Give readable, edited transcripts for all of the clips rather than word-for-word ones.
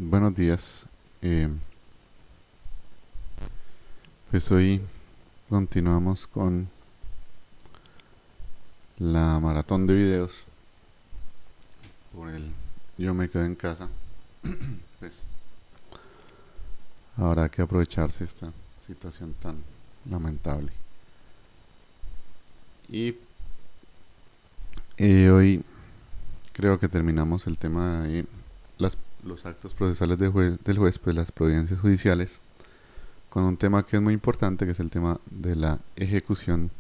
Buenos días. Eh, pues hoy continuamos con la maratón de videos por el Yo me quedo en casa. Pues habrá que aprovecharse esta situación tan lamentable. Y hoy creo que terminamos el tema de los actos procesales del juez, pues las providencias judiciales, con un tema que es muy importante, que es el tema de la ejecución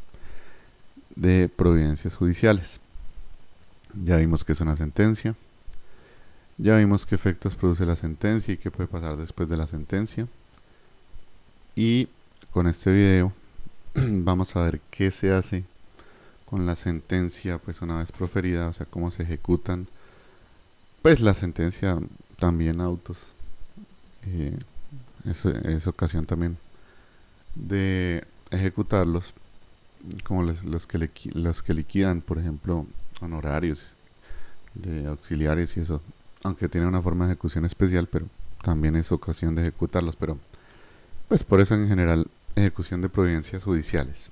de providencias judiciales. Ya vimos que es una sentencia, ya vimos qué efectos produce la sentencia y qué puede pasar después de la sentencia. Y con este video vamos a ver qué se hace con la sentencia pues una vez proferida, o sea, cómo se ejecutan pues la sentencia, también autos. Eh, es ocasión también de ejecutarlos, como los que liquidan, por ejemplo, honorarios de auxiliares y eso, aunque tiene una forma de ejecución especial, pero también es ocasión de ejecutarlos. Pero pues por eso en general ejecución de providencias judiciales.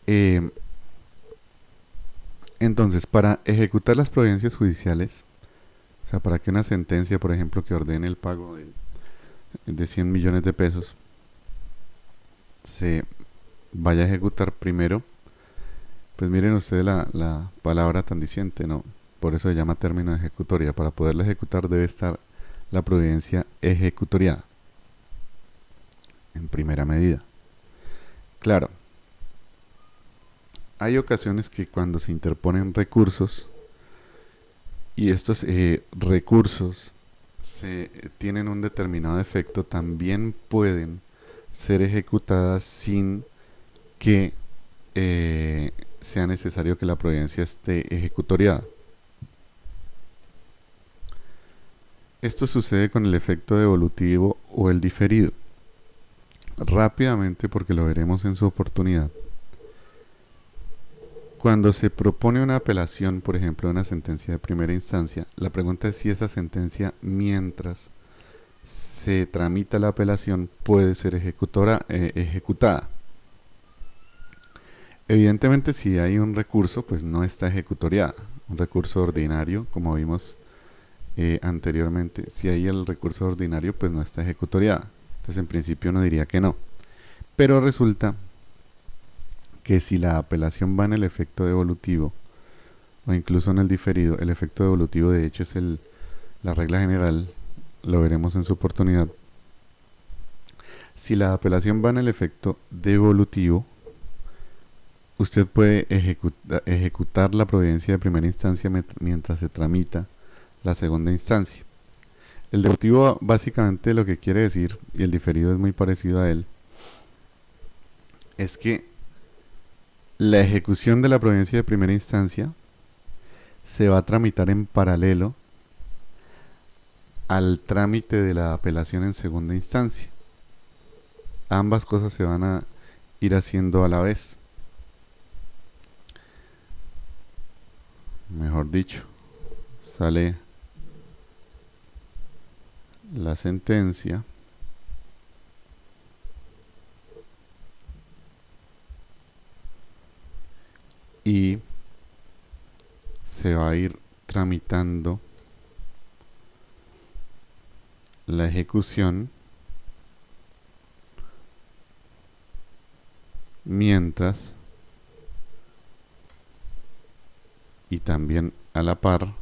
Eh, entonces, para ejecutar las providencias judiciales, o sea, para que una sentencia, por ejemplo, que ordene el pago de 100 millones de pesos, se vaya a ejecutar primero, pues miren ustedes la palabra tan diciente, ¿no? Por eso se llama término de ejecutoria. Para poderla ejecutar debe estar la providencia ejecutoriada en primera medida. Claro, hay ocasiones que cuando se interponen recursos y estos recursos tienen un determinado efecto, también pueden ser ejecutadas sin que sea necesario que la providencia esté ejecutoriada. Esto sucede con el efecto devolutivo o el diferido. Rápidamente, porque lo veremos en su oportunidad. Cuando se propone una apelación, por ejemplo, de una sentencia de primera instancia, la pregunta es si esa sentencia, mientras se tramita la apelación, puede ser ejecutada. Evidentemente, si hay un recurso, pues no está ejecutoriada. Un recurso ordinario, como vimos anteriormente, si hay el recurso ordinario, pues no está ejecutoriada. Entonces, en principio uno diría que no. Pero resulta que si la apelación va en el efecto devolutivo o incluso en el diferido, el efecto devolutivo de hecho es la regla general, lo veremos en su oportunidad. Si la apelación va en el efecto devolutivo, usted puede ejecutar la providencia de primera instancia mientras se tramita la segunda instancia. El devolutivo básicamente lo que quiere decir, y el diferido es muy parecido a él, es que la ejecución de la providencia de primera instancia se va a tramitar en paralelo al trámite de la apelación en segunda instancia. Ambas cosas se van a ir haciendo a la vez. Mejor dicho, sale la sentencia y se va a ir tramitando la ejecución mientras y también a la par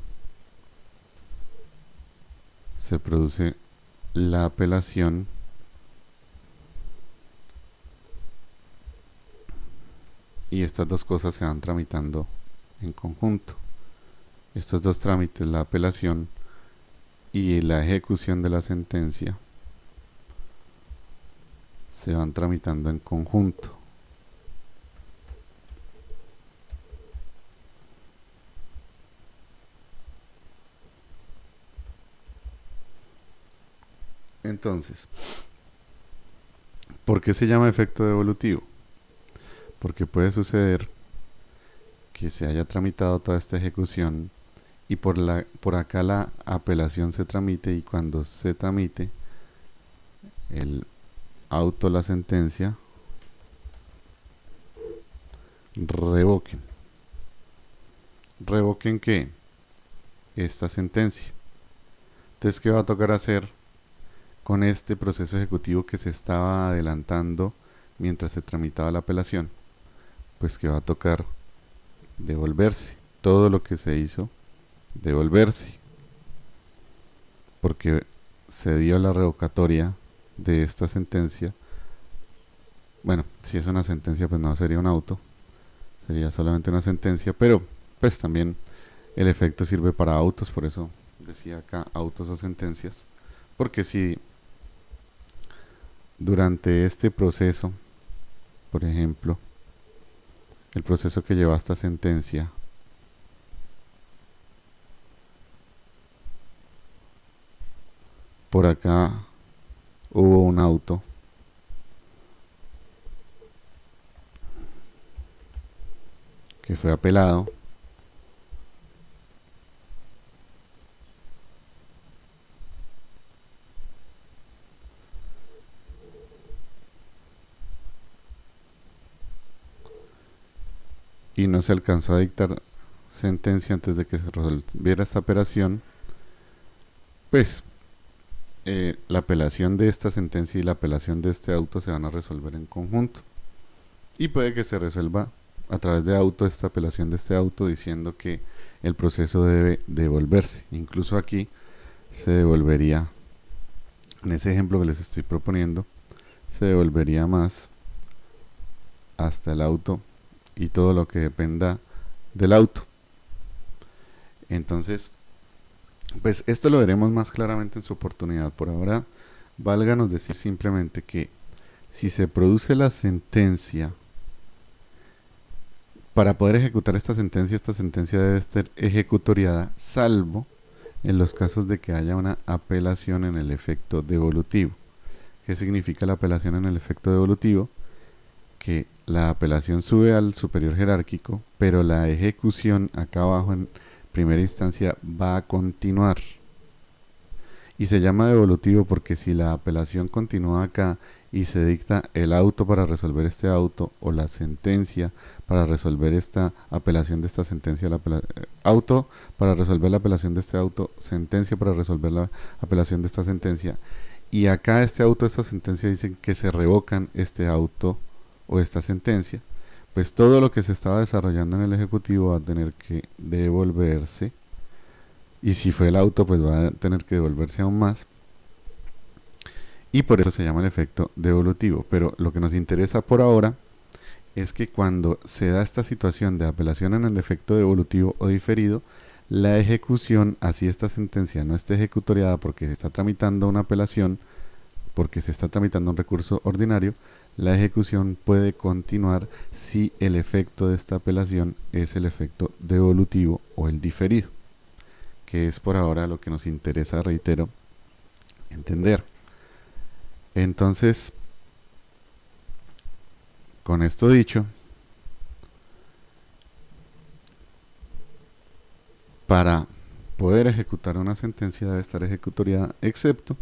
se produce la apelación y estas dos cosas se van tramitando en conjunto. Estos dos trámites, la apelación y la ejecución de la sentencia, se van tramitando en conjunto. Entonces, ¿por qué se llama efecto devolutivo? Porque puede suceder que se haya tramitado toda esta ejecución y por acá la apelación se tramite, y cuando se tramite el auto, la sentencia, revoquen. ¿Revoquen qué? Esta sentencia. Entonces, ¿qué va a tocar hacer con este proceso ejecutivo que se estaba adelantando mientras se tramitaba la apelación? Pues que va a tocar devolverse todo lo que se hizo, devolverse, porque se dio la revocatoria de esta sentencia. Bueno, si es una sentencia, pues no sería un auto, sería solamente una sentencia, pero pues también el efecto sirve para autos, por eso decía acá autos o sentencias, porque si durante este proceso, por ejemplo, el proceso que lleva a esta sentencia, por acá hubo un auto que fue apelado, y no se alcanzó a dictar sentencia antes de que se resolviera esta operación, pues la apelación de esta sentencia y la apelación de este auto se van a resolver en conjunto. Y puede que se resuelva a través de auto esta apelación de este auto diciendo que el proceso debe devolverse. Incluso aquí se devolvería, en ese ejemplo que les estoy proponiendo, se devolvería más hasta el auto y todo lo que dependa del auto. Entonces, pues esto lo veremos más claramente en su oportunidad. Por ahora, válganos decir simplemente que si se produce la sentencia, para poder ejecutar esta sentencia debe ser ejecutoriada, salvo en los casos de que haya una apelación en el efecto devolutivo. ¿Qué significa la apelación en el efecto devolutivo? Que la apelación sube al superior jerárquico, pero la ejecución acá abajo en primera instancia va a continuar. Y se llama devolutivo porque si la apelación continúa acá y se dicta el auto para resolver este auto, o la sentencia para resolver esta apelación de esta sentencia, auto para resolver la apelación de este auto, sentencia para resolver la apelación de esta sentencia, y acá este auto, esta sentencia dicen que se revocan este auto o esta sentencia, pues todo lo que se estaba desarrollando en el ejecutivo va a tener que devolverse, y si fue el auto, pues va a tener que devolverse aún más, y por eso se llama el efecto devolutivo. Pero lo que nos interesa por ahora es que cuando se da esta situación de apelación en el efecto devolutivo o diferido, la ejecución, así esta sentencia no esté ejecutoriada porque se está tramitando una apelación, porque se está tramitando un recurso ordinario, la ejecución puede continuar si el efecto de esta apelación es el efecto devolutivo o el diferido, que es por ahora lo que nos interesa, reitero, entender. Entonces, con esto dicho, para poder ejecutar una sentencia debe estar ejecutoriada, excepto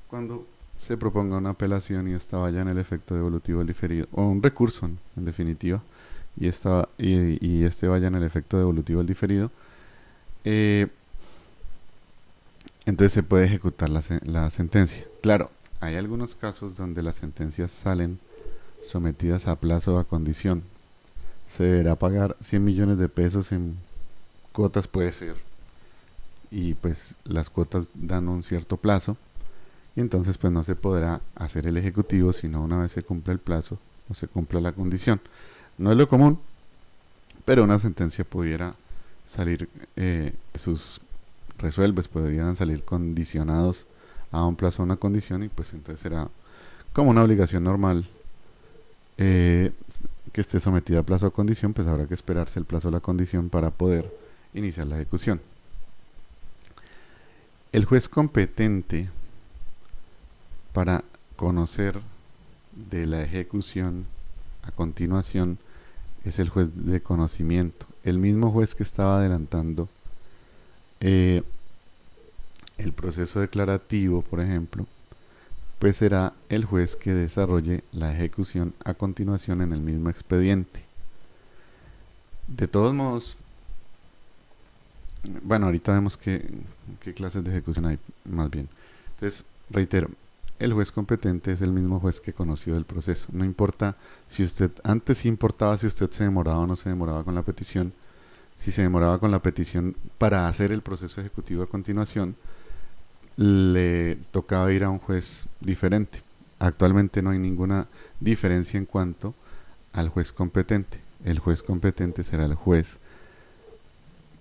cuando se proponga una apelación y esta vaya en el efecto devolutivo o el diferido, o un recurso en definitiva, y este vaya en el efecto devolutivo o el diferido, entonces se puede ejecutar la sentencia. Claro, hay algunos casos donde las sentencias salen sometidas a plazo o a condición. Se deberá pagar 100 millones de pesos en cuotas, puede ser, y pues las cuotas dan un cierto plazo, y entonces pues no se podrá hacer el ejecutivo sino una vez se cumple el plazo o se cumpla la condición. No es lo común, pero una sentencia pudiera salir, sus resuelves podrían salir condicionados a un plazo o una condición, y pues entonces será como una obligación normal, que esté sometida a plazo o condición, pues habrá que esperarse el plazo o la condición para poder iniciar la ejecución. El juez competente para conocer de la ejecución a continuación es el juez de conocimiento, el mismo juez que estaba adelantando eh, el proceso declarativo, por ejemplo, pues será el juez que desarrolle la ejecución a continuación en el mismo expediente. De todos modos, bueno, ahorita vemos qué clases de ejecución hay, más bien. Entonces, reitero, el juez competente es el mismo juez que conoció el proceso. No importa si usted, antes sí importaba si usted se demoraba o no se demoraba con la petición. Si se demoraba con la petición para hacer el proceso ejecutivo a continuación, le tocaba ir a un juez diferente. Actualmente no hay ninguna diferencia en cuanto al juez competente. El juez competente será el juez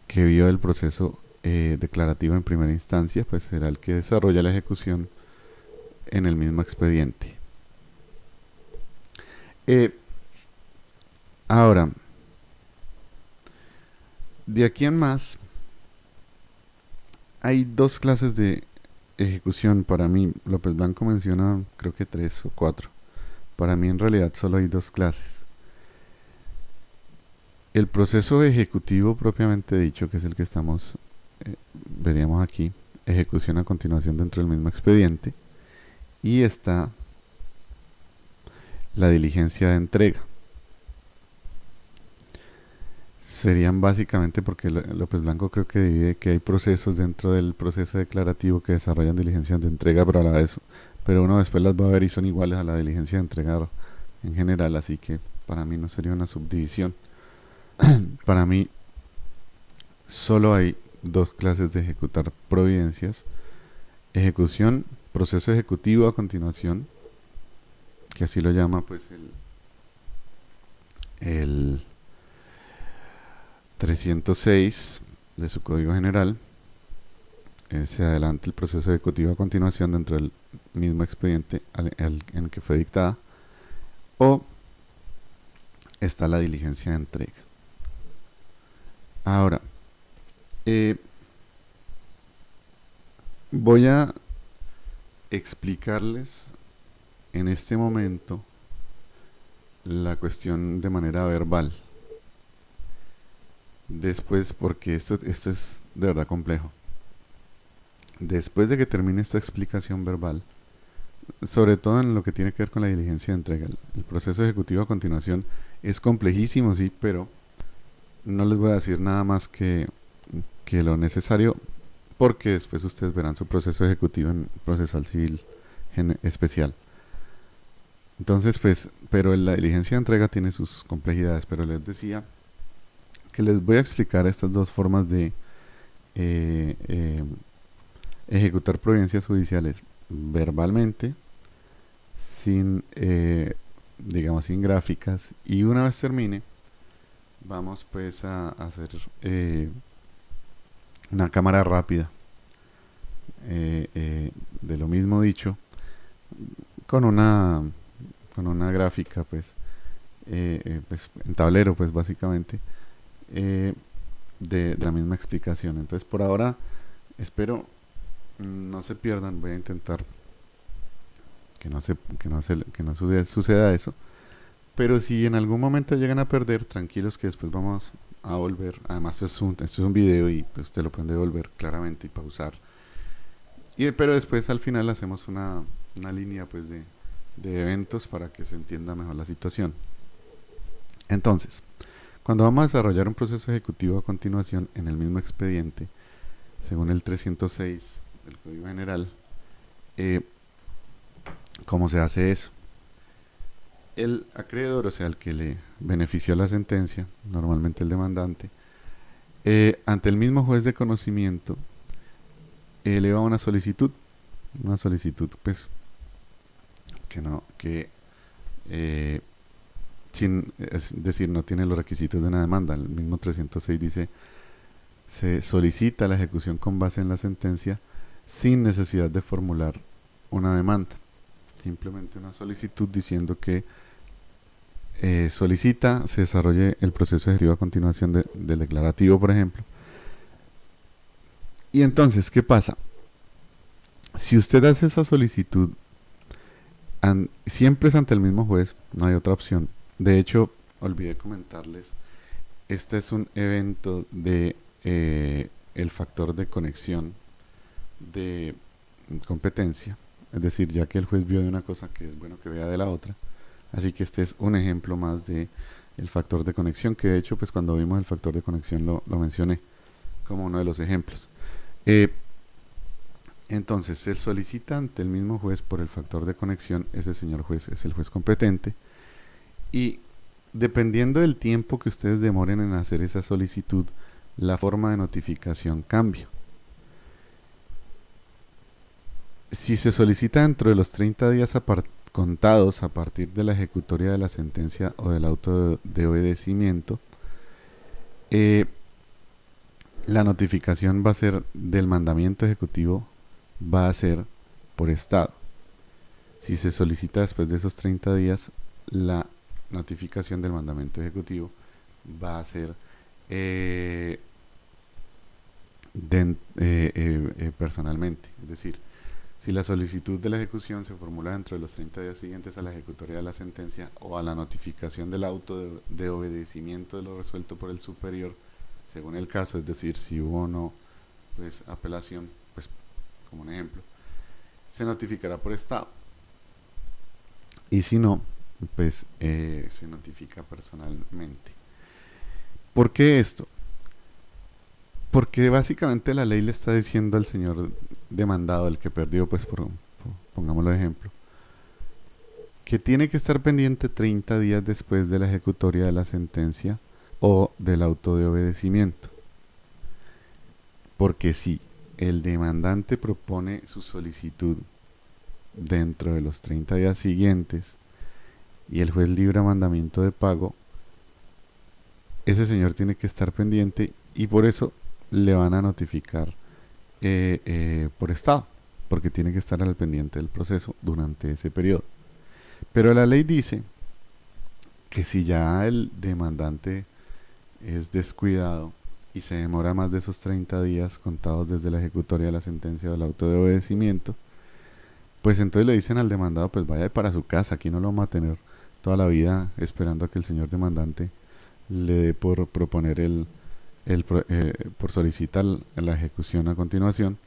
que vio el proceso declarativo en primera instancia, pues será el que desarrolla la ejecución en el mismo expediente. Ahora, de aquí en más, hay dos clases de ejecución. Para mí, López Blanco menciona creo que 3 o 4. Para mí en realidad solo hay dos clases. El proceso ejecutivo propiamente dicho, que es el que veríamos aquí, ejecución a continuación dentro del mismo expediente, y está la diligencia de entrega. Serían básicamente, porque López Blanco creo que divide que hay procesos dentro del proceso declarativo que desarrollan diligencias de entrega, pero a la vez, pero uno después las va a ver y son iguales a la diligencia de entregar en general, así que para mí no sería una subdivisión. Para mí solo hay dos clases de ejecutar providencias: ejecución, proceso ejecutivo a continuación, que así lo llama pues el 306 de su Código General. Se adelanta el proceso ejecutivo a continuación dentro del mismo expediente en el que fue dictada, o está la diligencia de entrega. Ahora, voy a explicarles en este momento la cuestión de manera verbal. Después, porque esto es de verdad complejo. Después de que termine esta explicación verbal, sobre todo en lo que tiene que ver con la diligencia de entrega, el proceso ejecutivo a continuación es complejísimo, sí, pero no les voy a decir nada más que lo necesario, porque después ustedes verán su proceso ejecutivo en procesal civil especial. Entonces, pues, pero la diligencia de entrega tiene sus complejidades, pero les decía que les voy a explicar estas dos formas de ejecutar providencias judiciales verbalmente, sin, digamos, sin gráficas, y una vez termine, vamos pues a hacer una cámara rápida de lo mismo dicho, con una gráfica pues, pues en tablero pues básicamente, de la misma explicación. Entonces por ahora espero no se pierdan, voy a intentar que no suceda eso, pero si en algún momento llegan a perder, tranquilos que después vamos a volver. Además esto es un video y pues usted lo pueden devolver claramente y pausar, pero después al final hacemos una línea pues de eventos para que se entienda mejor la situación. Entonces, cuando vamos a desarrollar un proceso ejecutivo a continuación en el mismo expediente, según el 306 del Código General, ¿cómo se hace eso? El acreedor, o sea, el que le benefició la sentencia, normalmente el demandante, ante el mismo juez de conocimiento, eleva una solicitud pues es decir, no tiene los requisitos de una demanda. El mismo 306 dice: se solicita la ejecución con base en la sentencia sin necesidad de formular una demanda, simplemente una solicitud diciendo que solicita se desarrolle el proceso ejecutivo a continuación del declarativo, por ejemplo. Y entonces, ¿qué pasa? Si usted hace esa solicitud, siempre es ante el mismo juez, no hay otra opción. De hecho, olvidé comentarles, este es un evento de el factor de conexión de competencia, es decir, ya que el juez vio de una cosa, que es bueno que vea de la otra. Así que este es un ejemplo más de el factor de conexión, que de hecho pues cuando vimos el factor de conexión lo mencioné como uno de los ejemplos. Eh, entonces se solicita ante el mismo juez por el factor de conexión. Ese señor juez es el juez competente, y dependiendo del tiempo que ustedes demoren en hacer esa solicitud, la forma de notificación cambia. Si se solicita dentro de los 30 días contados a partir de la ejecutoria de la sentencia o del auto de obedecimiento, la notificación va a ser del mandamiento ejecutivo, va a ser por estado. Si se solicita después de esos 30 días, la notificación del mandamiento ejecutivo va a ser personalmente. Es decir, si la solicitud de la ejecución se formula dentro de los 30 días siguientes a la ejecutoria de la sentencia o a la notificación del auto de obedecimiento de lo resuelto por el superior, según el caso, es decir, si hubo o no pues apelación, pues como un ejemplo, se notificará por estado. Y si no, pues se notifica personalmente. ¿Por qué esto? Porque básicamente la ley le está diciendo al señor demandado, el que perdió, pues pongámoslo de ejemplo, que tiene que estar pendiente 30 días después de la ejecutoria de la sentencia o del auto de obedecimiento. Porque si el demandante propone su solicitud dentro de los 30 días siguientes y el juez libra mandamiento de pago, ese señor tiene que estar pendiente, y por eso le van a notificar por estado, porque tiene que estar al pendiente del proceso durante ese periodo. Pero la ley dice que si ya el demandante es descuidado y se demora más de esos 30 días contados desde la ejecutoria de la sentencia o del auto de obedecimiento, pues entonces le dicen al demandado, pues vaya para su casa, aquí no lo vamos a tener toda la vida esperando a que el señor demandante le dé por proponer por solicitar la ejecución a continuación,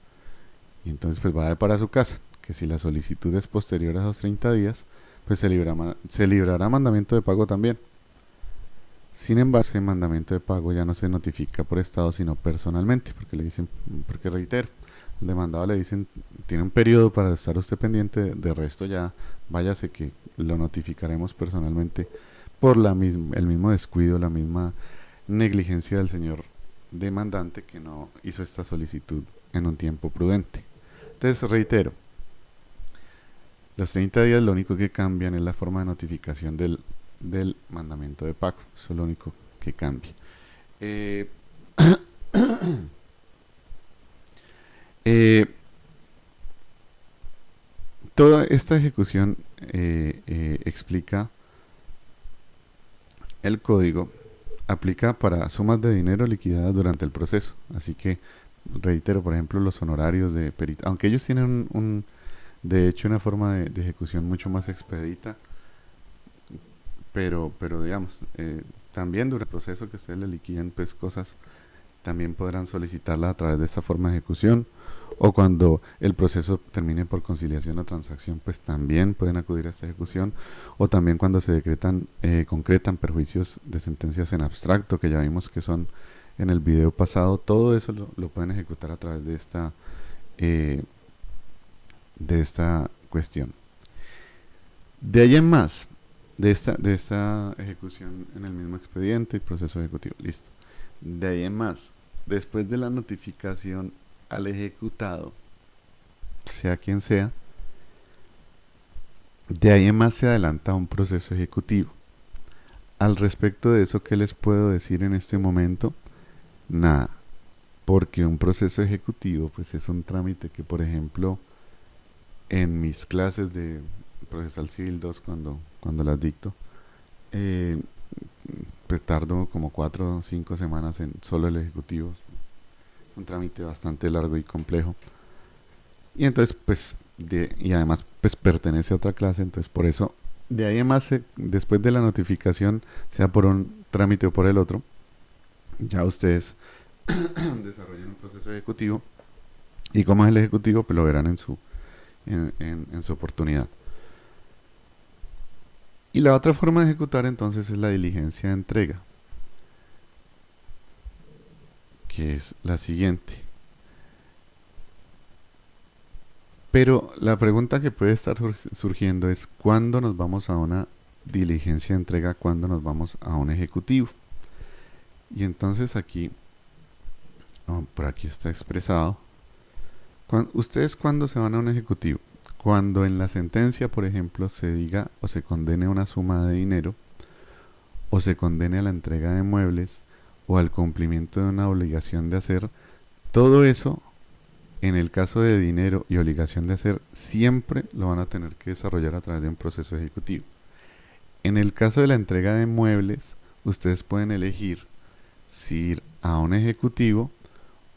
y entonces pues vaya para su casa, que si la solicitud es posterior a esos 30 días, pues se librará mandamiento de pago también. Sin embargo, ese mandamiento de pago ya no se notifica por estado, sino personalmente, porque reitero, al demandado le dicen, tiene un periodo para estar usted pendiente, de resto ya váyase, que lo notificaremos personalmente por el mismo descuido, la misma negligencia del señor demandante, que no hizo esta solicitud en un tiempo prudente. Entonces reitero, los 30 días lo único que cambian es la forma de notificación del mandamiento de pago. Eso es lo único que cambia. Toda esta ejecución explica el código, aplica para sumas de dinero liquidadas durante el proceso. Así que reitero, por ejemplo, los honorarios de perito, aunque ellos tienen de hecho una forma de ejecución mucho más expedita, pero digamos, también durante el proceso que ustedes le liquiden pues cosas, también podrán solicitarla a través de esta forma de ejecución, o cuando el proceso termine por conciliación o transacción, pues también pueden acudir a esta ejecución, o también cuando se concretan perjuicios de sentencias en abstracto, que ya vimos que son en el video pasado. Todo eso lo pueden ejecutar a través de esta cuestión. De ahí en más, de esta ejecución en el mismo expediente y proceso ejecutivo, listo. De ahí en más, después de la notificación al ejecutado, sea quien sea, de ahí en más se adelanta un proceso ejecutivo. Al respecto de eso, ¿qué les puedo decir en este momento? Nada, porque un proceso ejecutivo pues es un trámite que, por ejemplo, en mis clases de Procesal Civil 2, cuando las dicto, pues tardo como 4 o 5 semanas en solo el ejecutivo. Es un trámite bastante largo y complejo, y entonces pues y además pues pertenece a otra clase. Entonces por eso, de ahí en más, después de la notificación, sea por un trámite o por el otro, ya ustedes desarrollan un proceso ejecutivo. Y cómo es el ejecutivo, pues lo verán en su oportunidad. Y la otra forma de ejecutar entonces es la diligencia de entrega, que es la siguiente. Pero la pregunta que puede estar surgiendo es ¿cuándo nos vamos a una diligencia de entrega? ¿Cuándo nos vamos a un ejecutivo? Y entonces aquí, por aquí está expresado. ¿Ustedes cuándo se van a un ejecutivo? Cuando en la sentencia, por ejemplo, se diga o se condene una suma de dinero, o se condene a la entrega de muebles, o al cumplimiento de una obligación de hacer, todo eso, en el caso de dinero y obligación de hacer, siempre lo van a tener que desarrollar a través de un proceso ejecutivo. En el caso de la entrega de muebles, ustedes pueden elegir si ir a un ejecutivo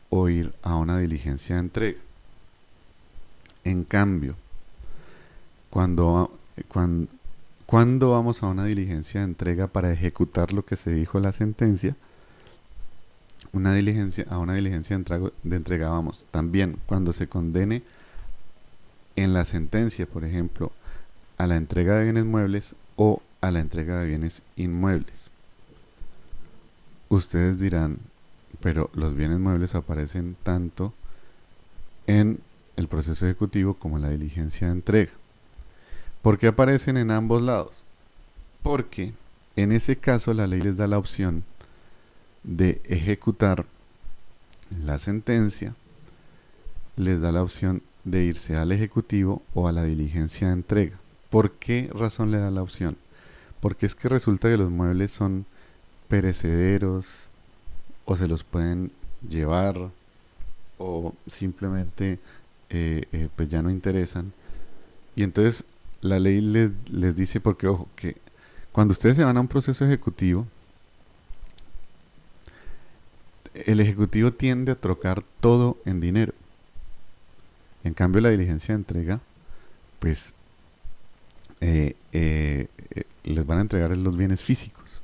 o ir a una diligencia de entrega. En cambio, cuando vamos a una diligencia de entrega para ejecutar lo que se dijo en la sentencia, a una diligencia de entrega vamos también cuando se condene en la sentencia, por ejemplo, a la entrega de bienes muebles o a la entrega de bienes inmuebles. Ustedes dirán, pero los bienes muebles aparecen tanto en el proceso ejecutivo como en la diligencia de entrega. ¿Por qué aparecen en ambos lados? Porque en ese caso la ley les da la opción de ejecutar la sentencia, les da la opción de irse al ejecutivo o a la diligencia de entrega. ¿Por qué razón le da la opción? Porque es que resulta que los muebles son perecederos o se los pueden llevar o simplemente pues ya no interesan. Y entonces la ley les dice, porque ojo, que cuando ustedes se van a un proceso ejecutivo, el ejecutivo tiende a trocar todo en dinero. En cambio, la diligencia de entrega, pues les van a entregar los bienes físicos.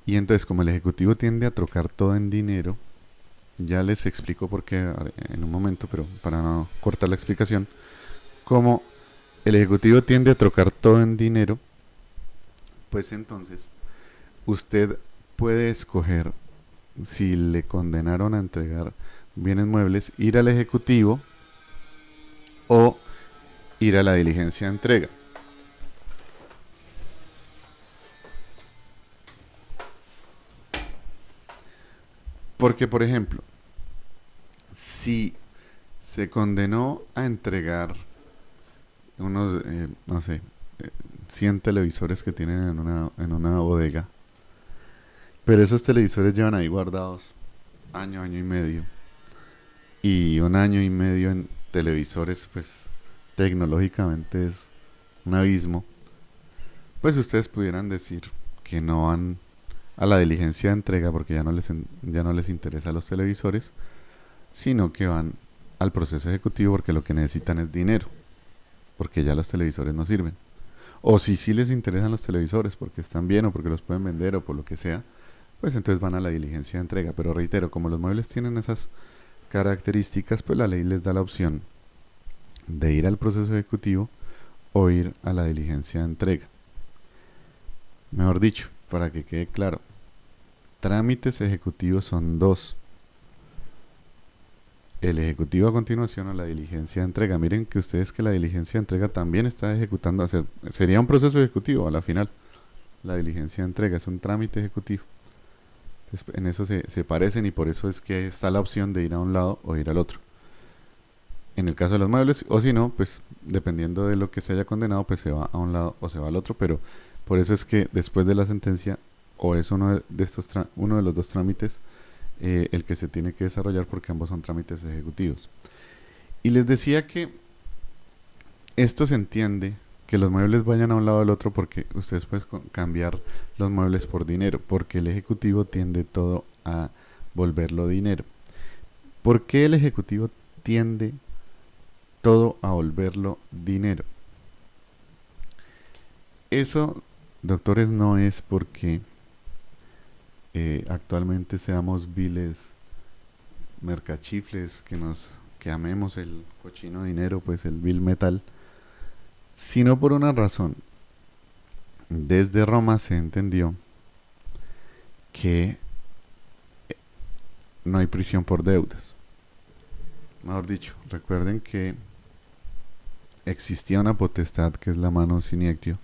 Y entonces, como el ejecutivo tiende a trocar todo en dinero, ya les explico por qué en un momento, pero para no cortar la explicación, como el ejecutivo tiende a trocar todo en dinero, pues entonces usted puede escoger si le condenaron a entregar bienes muebles, ir al ejecutivo o ir a la diligencia de entrega. Porque, por ejemplo, si se condenó a entregar unos, no sé, 100 televisores que tienen en una bodega, pero esos televisores llevan ahí guardados año y medio, y un año y medio en televisores, pues tecnológicamente es un abismo, pues ustedes pudieran decir que no van a la diligencia de entrega porque ya no les interesa los televisores, sino que van al proceso ejecutivo porque lo que necesitan es dinero, porque ya los televisores no sirven. O si sí les interesan los televisores porque están bien o porque los pueden vender o por lo que sea, pues entonces van a la diligencia de entrega. Pero reitero, como los muebles tienen esas características, pues la ley les da la opción de ir al proceso ejecutivo o ir a la diligencia de entrega. Mejor dicho, para que quede claro, trámites ejecutivos son dos: el ejecutivo a continuación o la diligencia de entrega. Miren que ustedes que la diligencia de entrega también está ejecutando, o sea, sería un proceso ejecutivo a la final. La diligencia de entrega es un trámite ejecutivo. Entonces, en eso se parecen y por eso es que está la opción de ir a un lado o ir al otro. En el caso de los muebles, o si no, pues dependiendo de lo que se haya condenado, pues se va a un lado o se va al otro, pero por eso es que después de la sentencia, o es uno de los dos trámites el que se tiene que desarrollar, porque ambos son trámites ejecutivos. Y les decía que esto se entiende, que los muebles vayan a un lado o al otro, porque ustedes pueden cambiar los muebles por dinero, porque el ejecutivo tiende todo a volverlo dinero. ¿Por qué el ejecutivo tiende todo a volverlo dinero? Eso, doctores, no es porque actualmente seamos viles mercachifles, que amemos el cochino dinero, pues el vil metal, sino por una razón. Desde Roma se entendió que no hay prisión por deudas. Mejor dicho, recuerden que existía una potestad que es la mano siniectio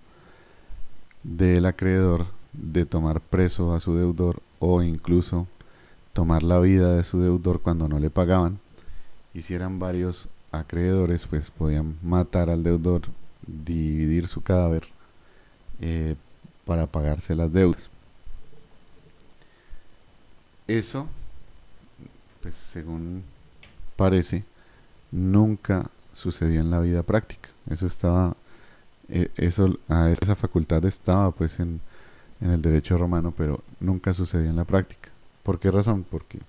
del acreedor de tomar preso a su deudor o incluso tomar la vida de su deudor cuando no le pagaban. Y si eran varios acreedores, pues podían matar al deudor, dividir su cadáver eh, para pagarse las deudas. Eso, pues según parece, nunca sucedió en la vida práctica. Eso estaba, esa facultad estaba pues en el derecho romano, pero nunca sucedió en la práctica. ¿Por qué razón? Porque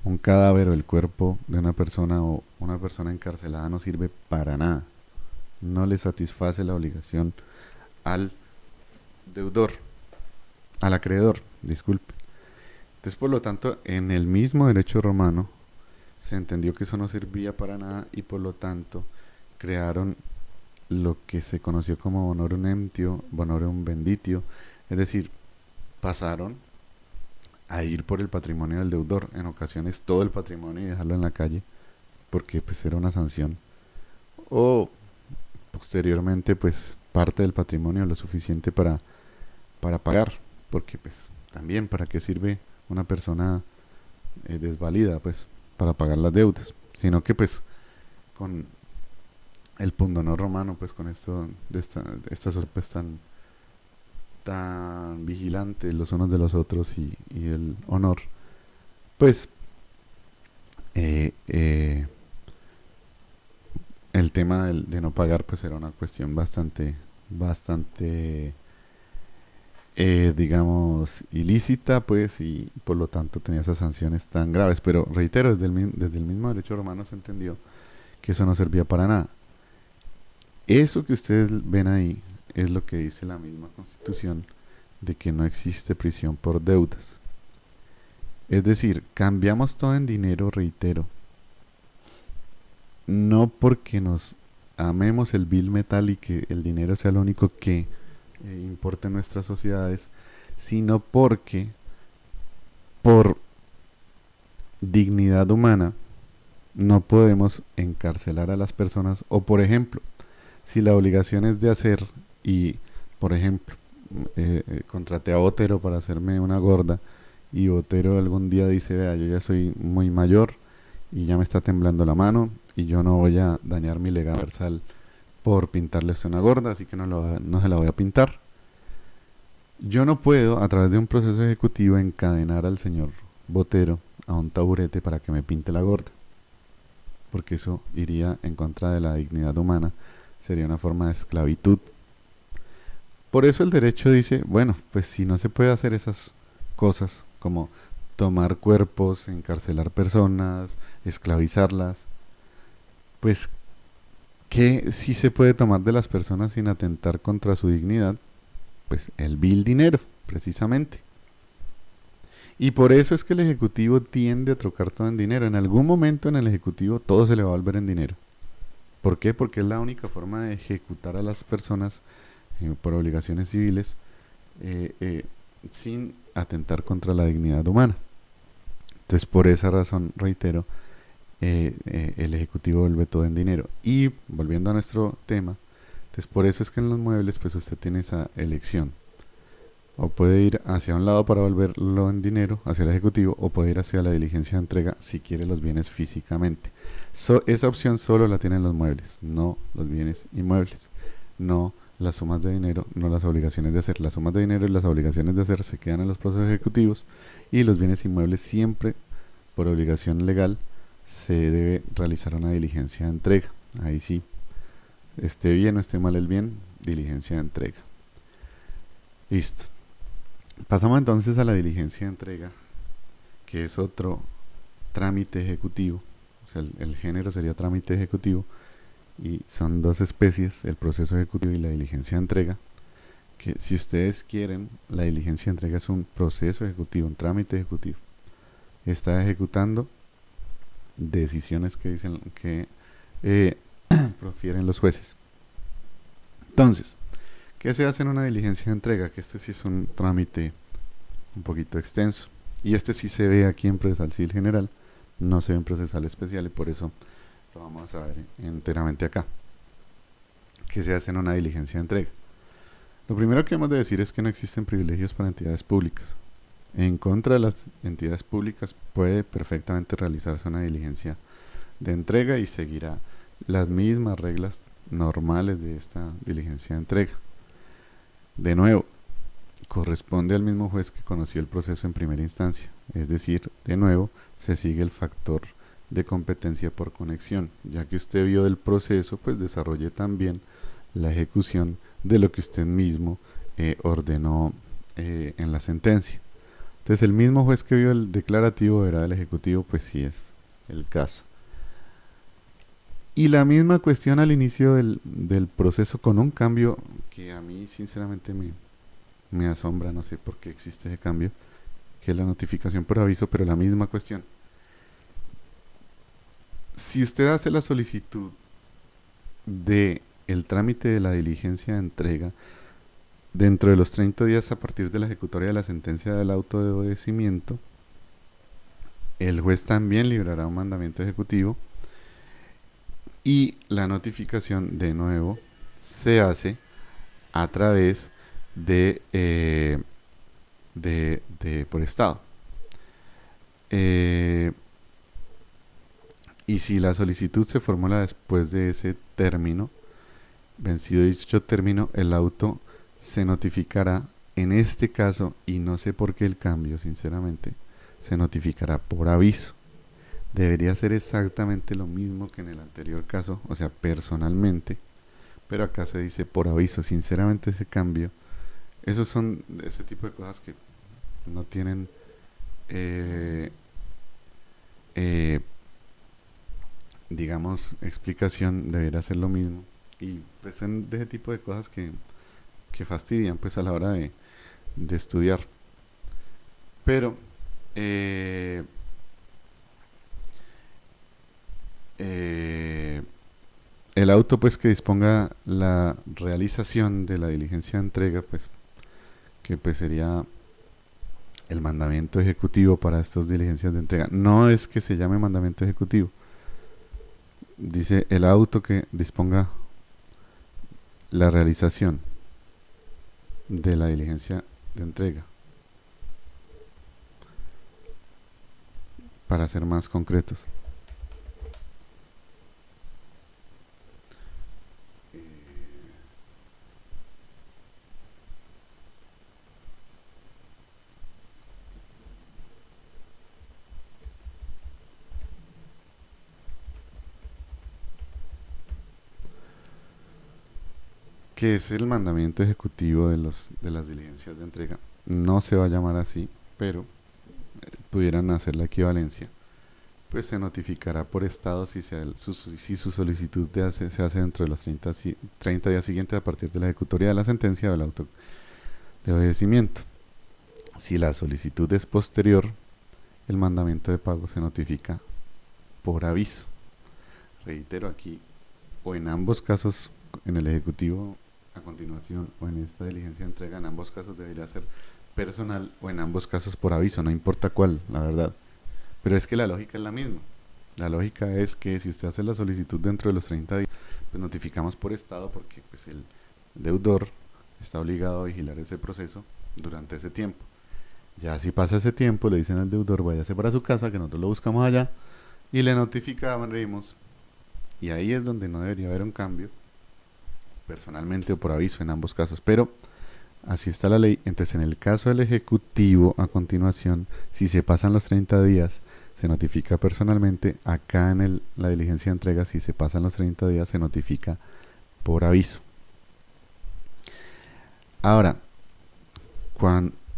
un cadáver o el cuerpo de una persona o una persona encarcelada no sirve para nada. No le satisface la obligación al deudor, al acreedor, disculpe. Entonces, por lo tanto, en el mismo derecho romano se entendió que eso no servía para nada y por lo tanto crearon lo que se conoció como bonorum emptio, bonorum venditio, es decir, pasaron a ir por el patrimonio del deudor, en ocasiones todo el patrimonio y dejarlo en la calle, porque pues era una sanción, o posteriormente pues parte del patrimonio lo suficiente para pagar, porque pues también para qué sirve una persona desvalida pues para pagar las deudas, sino que pues con el pundonor romano pues con esto de estas pues tan vigilantes los unos de los otros y el honor, pues eh, eh, el tema de no pagar pues era una cuestión bastante digamos ilícita pues y por lo tanto tenía esas sanciones tan graves, pero reitero, desde el mismo derecho romano se entendió que eso no servía para nada. Eso que ustedes ven ahí es lo que dice la misma Constitución de que no existe prisión por deudas. Es decir, cambiamos todo en dinero, reitero, no porque nos amemos el bill metal y que el dinero sea lo único que importa en nuestras sociedades, sino porque por dignidad humana no podemos encarcelar a las personas o por ejemplo, si la obligación es de hacer y por ejemplo contraté a Botero para hacerme una gorda y Botero algún día dice, vea, yo ya soy muy mayor y ya me está temblando la mano y yo no voy a dañar mi legado universal por pintarle una gorda, así que no se la voy a pintar. Yo no puedo, a través de un proceso ejecutivo, encadenar al señor Botero a un taburete para que me pinte la gorda, porque eso iría en contra de la dignidad humana, sería una forma de esclavitud. Por eso el derecho dice, bueno, pues si no se puede hacer esas cosas como tomar cuerpos, encarcelar personas, esclavizarlas, pues que sí se puede tomar de las personas sin atentar contra su dignidad, pues el vil dinero, precisamente. Y por eso es que el Ejecutivo tiende a trocar todo en dinero. En algún momento en el Ejecutivo todo se le va a volver en dinero. ¿Por qué? Porque es la única forma de ejecutar a las personas por obligaciones civiles sin atentar contra la dignidad humana. Entonces, por esa razón, reitero, el Ejecutivo vuelve todo en dinero. Y volviendo a nuestro tema, entonces por eso es que en los muebles pues usted tiene esa elección. O puede ir hacia un lado para volverlo en dinero, hacia el ejecutivo, o puede ir hacia la diligencia de entrega si quiere los bienes físicamente. Esa opción solo la tienen los muebles, no los bienes inmuebles, no las sumas de dinero, no las obligaciones de hacer. Las sumas de dinero y las obligaciones de hacer se quedan en los procesos ejecutivos y los bienes inmuebles siempre, por obligación legal, se debe realizar una diligencia de entrega. Ahí sí, esté bien o esté mal el bien, diligencia de entrega. Listo. Pasamos entonces a la diligencia de entrega, que es otro trámite ejecutivo. O sea, el género sería trámite ejecutivo y son dos especies, el proceso ejecutivo y la diligencia de entrega. que si ustedes quieren, la diligencia de entrega es un proceso ejecutivo, un trámite ejecutivo. Está ejecutando decisiones que dicen que eh, profieren los jueces. Entonces, ¿qué se hace en una diligencia de entrega? Que este sí es un trámite un poquito extenso. Y este sí se ve aquí en procesal civil general, no se ve en procesal especial y por eso lo vamos a ver enteramente acá. ¿Qué se hace en una diligencia de entrega? Lo primero que hemos de decir es que no existen privilegios para entidades públicas. En contra de las entidades públicas puede perfectamente realizarse una diligencia de entrega y seguirá las mismas reglas normales de esta diligencia de entrega. De nuevo, corresponde al mismo juez que conoció el proceso en primera instancia, es decir, de nuevo, se sigue el factor de competencia por conexión, ya que usted vio del proceso, pues desarrolle también la ejecución de lo que usted mismo ordenó en la sentencia. Entonces el mismo juez que vio el declarativo verá el ejecutivo, pues sí es el caso. Y la misma cuestión al inicio del proceso con un cambio que a mí sinceramente me asombra, no sé por qué existe ese cambio, que es la notificación por aviso, pero la misma cuestión. Si usted hace la solicitud de el trámite de la diligencia de entrega dentro de los 30 días a partir de la ejecutoria de la sentencia del auto de obedecimiento, el juez también librará un mandamiento ejecutivo y la notificación de nuevo se hace a través de por estado. Y si la solicitud se formula después de ese término, vencido dicho término, el auto se notificará, en este caso, y no sé por qué el cambio, sinceramente, se notificará por aviso. Debería ser exactamente lo mismo que en el anterior caso, o sea, personalmente, pero acá se dice por aviso. Sinceramente ese cambio, esos son ese tipo de cosas que no tienen eh, digamos, explicación, debería ser lo mismo. Y pues son de ese tipo de cosas que fastidian pues a la hora de estudiar. Pero eh, eh, el auto pues que disponga la realización de la diligencia de entrega, pues que pues sería el mandamiento ejecutivo para estas diligencias de entrega. No es que se llame mandamiento ejecutivo, dice el auto que disponga la realización de la diligencia de entrega, para ser más concretos. Que es el mandamiento ejecutivo de las diligencias de entrega. No se va a llamar así, pero pudieran hacer la equivalencia. Pues se notificará por estado si su solicitud se hace dentro de los 30 días siguientes a partir de la ejecutoria de la sentencia o del auto de obedecimiento. Si la solicitud es posterior, el mandamiento de pago se notifica por aviso. Reitero aquí, o en ambos casos, en el ejecutivo a continuación o en esta diligencia de entrega, en ambos casos debería ser personal o en ambos casos por aviso, no importa cuál, la verdad. Pero es que la lógica es la misma. La lógica es que si usted hace la solicitud dentro de los 30 días, pues notificamos por estado porque pues el deudor está obligado a vigilar ese proceso durante ese tiempo. Ya si pasa ese tiempo, le dicen al deudor, váyase para su casa, que nosotros lo buscamos allá, y le notificamos, y ahí es donde no debería haber un cambio, personalmente o por aviso en ambos casos, pero así está la ley. Entonces en el caso del ejecutivo, a continuación, si se pasan los 30 días, se notifica personalmente. Acá en la diligencia de entrega, si se pasan los 30 días, se notifica por aviso. Ahora,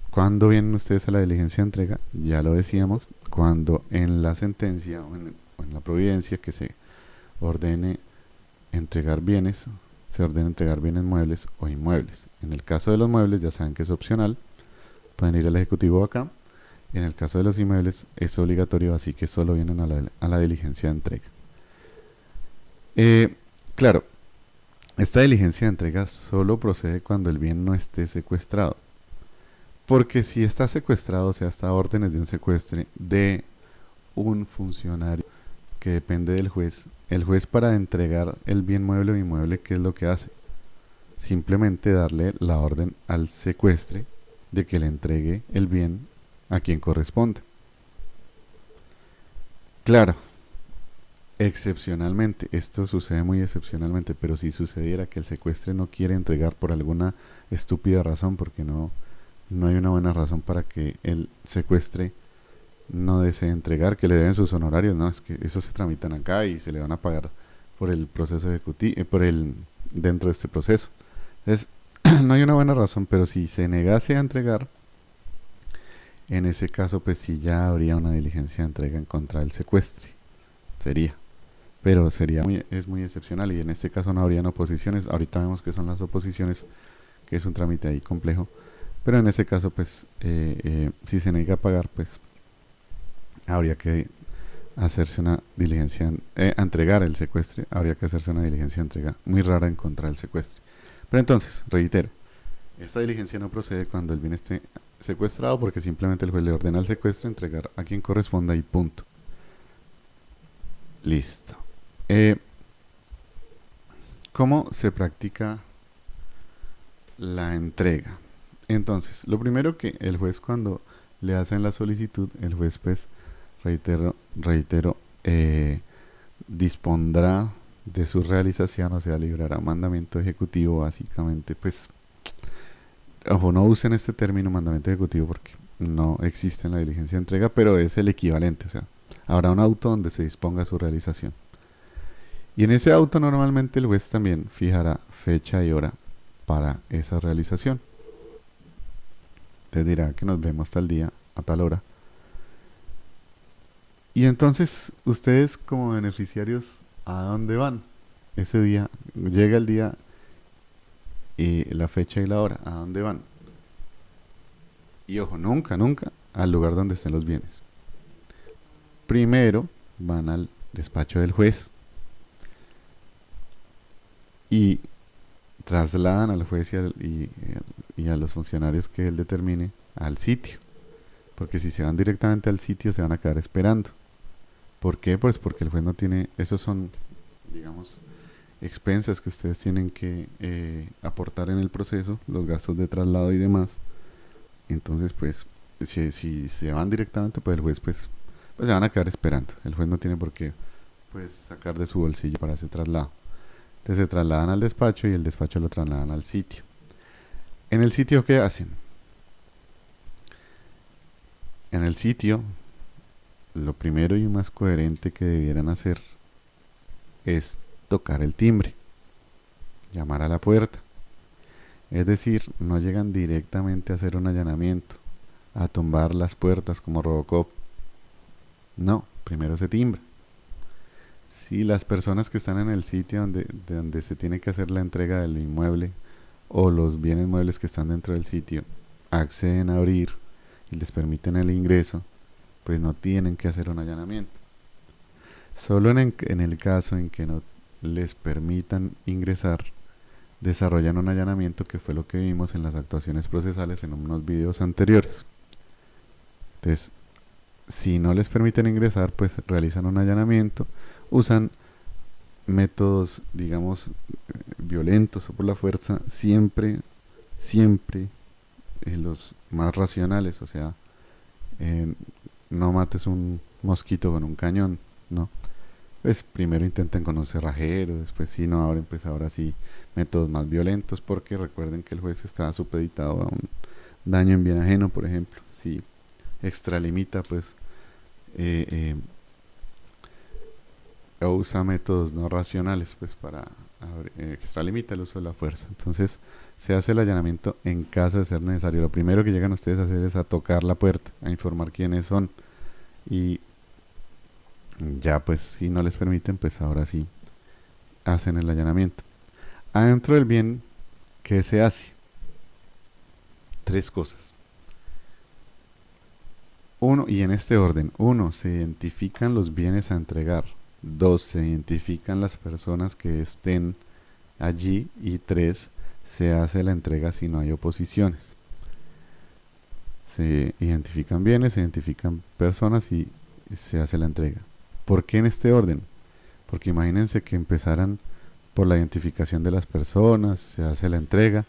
cuando vienen ustedes a la diligencia de entrega, ya lo decíamos, cuando en la sentencia o en la providencia que se ordene entregar bienes, se ordena entregar bienes muebles o inmuebles. En el caso de los muebles ya saben que es opcional, pueden ir al ejecutivo acá. En el caso de los inmuebles es obligatorio, así que solo vienen a la diligencia de entrega. Claro, esta diligencia de entrega solo procede cuando el bien no esté secuestrado. Porque si está secuestrado, o sea, hasta órdenes de un secuestre de un funcionario que depende del juez, el juez para entregar el bien mueble o inmueble, ¿qué es lo que hace? Simplemente darle la orden al secuestre de que le entregue el bien a quien corresponde. Claro, excepcionalmente, esto sucede muy excepcionalmente, pero si sucediera que el secuestre no quiere entregar por alguna estúpida razón, porque no hay una buena razón para que el secuestre no desee entregar, que le deben sus honorarios, no, es que esos se tramitan acá y se le van a pagar por el proceso ejecutivo, dentro de este proceso. Entonces, no hay una buena razón, pero si se negase a entregar, en ese caso, pues sí ya habría una diligencia de entrega en contra del secuestre. Sería. Pero es muy excepcional y en este caso no habrían oposiciones. Ahorita vemos que son las oposiciones, que es un trámite ahí complejo. Pero en ese caso, pues, si se niega a pagar, pues habría que hacerse una diligencia, a entregar el secuestre, habría que hacerse una diligencia de entrega muy rara en contra del secuestre. Pero entonces, reitero, esta diligencia no procede cuando el bien esté secuestrado porque simplemente el juez le ordena al secuestro entregar a quien corresponda y punto. Listo. ¿Cómo se practica la entrega? Entonces, lo primero que el juez cuando le hacen la solicitud, el juez pues, reitero, dispondrá de su realización, o sea, librará mandamiento ejecutivo básicamente, pues, ojo, no usen este término mandamiento ejecutivo porque no existe en la diligencia de entrega, pero es el equivalente, o sea, habrá un auto donde se disponga su realización. Y en ese auto normalmente el juez también fijará fecha y hora para esa realización. Te dirá que nos vemos tal día, a tal hora. Y entonces, ustedes como beneficiarios, ¿a dónde van? Ese día, llega el día y la fecha y la hora, ¿a dónde van? Y ojo, nunca, nunca al lugar donde estén los bienes. Primero van al despacho del juez y trasladan al juez y a los funcionarios que él determine al sitio. Porque si se van directamente al sitio se van a quedar esperando. ¿Por qué? Pues porque el juez no tiene, esos son, digamos, expensas que ustedes tienen que aportar en el proceso, los gastos de traslado y demás. Entonces, pues, si se van directamente, pues el juez, pues se van a quedar esperando. El juez no tiene por qué, pues, sacar de su bolsillo para ese traslado. Entonces se trasladan al despacho y el despacho lo trasladan al sitio. En el sitio, ¿qué hacen? En el sitio, lo primero y más coherente que debieran hacer es tocar el timbre, llamar a la puerta. Es decir, no llegan directamente a hacer un allanamiento, a tumbar las puertas como Robocop. No, primero se timbra. Si las personas que están en el sitio donde se tiene que hacer la entrega del inmueble o los bienes muebles que están dentro del sitio acceden a abrir y les permiten el ingreso, pues no tienen que hacer un allanamiento. Solo en el caso en que no les permitan ingresar, desarrollan un allanamiento, que fue lo que vimos en las actuaciones procesales en unos videos anteriores. Entonces, si no les permiten ingresar, pues realizan un allanamiento, usan métodos, digamos, violentos o por la fuerza, siempre los más racionales, o sea, no mates un mosquito con un cañón, ¿no? Pues primero intenten con un cerrajero, después si no abren, pues ahora sí métodos más violentos, porque recuerden que el juez está supeditado a un daño en bien ajeno, por ejemplo. Si extralimita, pues o usa métodos no racionales, pues para extralimita el uso de la fuerza. Entonces se hace el allanamiento en caso de ser necesario. Lo primero que llegan ustedes a hacer es a tocar la puerta, a informar quiénes son, y ya pues si no les permiten, pues ahora sí hacen el allanamiento. adentro del bien, ¿qué se hace? Tres cosas. Uno, y en este orden: uno, se identifican los bienes a entregar; dos, se identifican las personas que estén allí; y tres, se hace la entrega si no hay oposiciones. Se identifican bienes, se identifican personas y se hace la entrega. ¿Por qué en este orden? Porque imagínense que empezaran por la identificación de las personas, se hace la entrega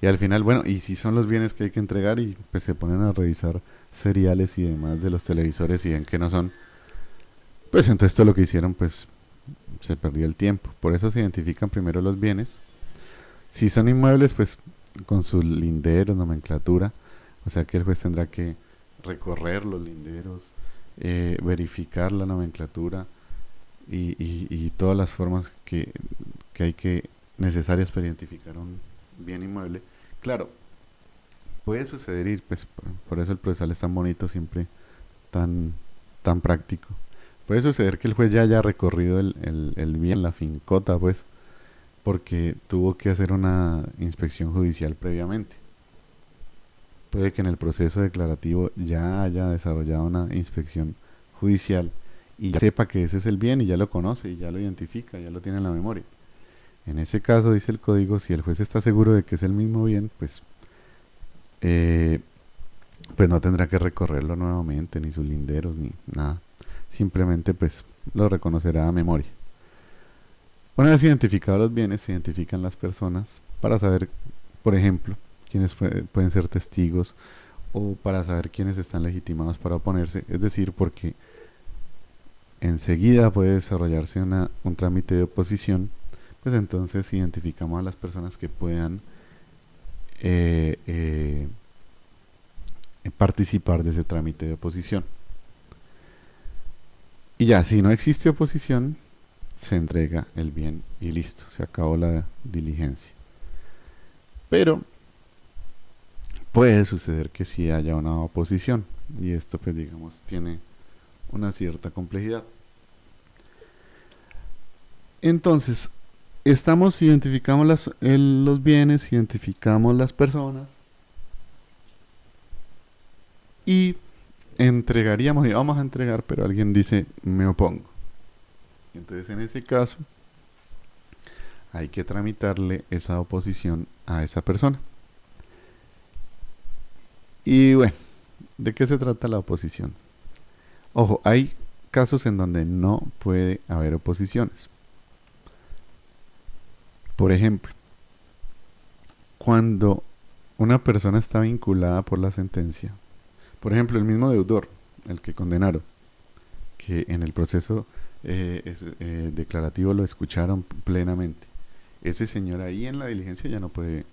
y al final, bueno, y si son los bienes que hay que entregar, y pues se ponen a revisar seriales y demás de los televisores y ven que no son, pues entonces todo lo que hicieron pues se perdió el tiempo. Por eso se identifican primero los bienes. Si son inmuebles, pues con sus linderos, nomenclatura, o sea que el juez tendrá que recorrer los linderos, verificar la nomenclatura y todas las formas que hay que necesarias para identificar un bien inmueble. Claro, puede suceder, y pues por eso el procesal es tan bonito, siempre tan, tan práctico. Puede suceder que el juez ya haya recorrido el bien, la fincota, pues, porque tuvo que hacer una inspección judicial previamente. Puede que en el proceso declarativo ya haya desarrollado una inspección judicial y ya sepa que ese es el bien y ya lo conoce y ya lo identifica, ya lo tiene en la memoria. En ese caso, dice el código, si el juez está seguro de que es el mismo bien, eh, pues no tendrá que recorrerlo nuevamente, ni sus linderos, ni nada. Simplemente pues lo reconocerá a memoria. Una vez identificados los bienes, se identifican las personas para saber, por ejemplo, quiénes pueden ser testigos, o para saber quiénes están legitimados para oponerse. Es decir, porque enseguida puede desarrollarse un trámite de oposición, pues entonces identificamos a las personas que puedan eh, eh, participar de ese trámite de oposición. Y ya, si no existe oposición, se entrega el bien y listo, se acabó la diligencia. Pero puede suceder que sí haya una oposición, y esto pues digamos tiene una cierta complejidad. Entonces, identificamos los bienes, identificamos las personas y entregaríamos, y vamos a entregar, pero alguien dice me opongo. Entonces en ese caso hay que tramitarle esa oposición a esa persona. Y bueno, ¿de qué se trata la oposición? Ojo, hay casos en donde no puede haber oposiciones. Por ejemplo, cuando una persona está vinculada por la sentencia, por ejemplo, el mismo deudor, el que condenaron, que en el proceso declarativo lo escucharon plenamente, ese señor ahí en la diligencia ya no puede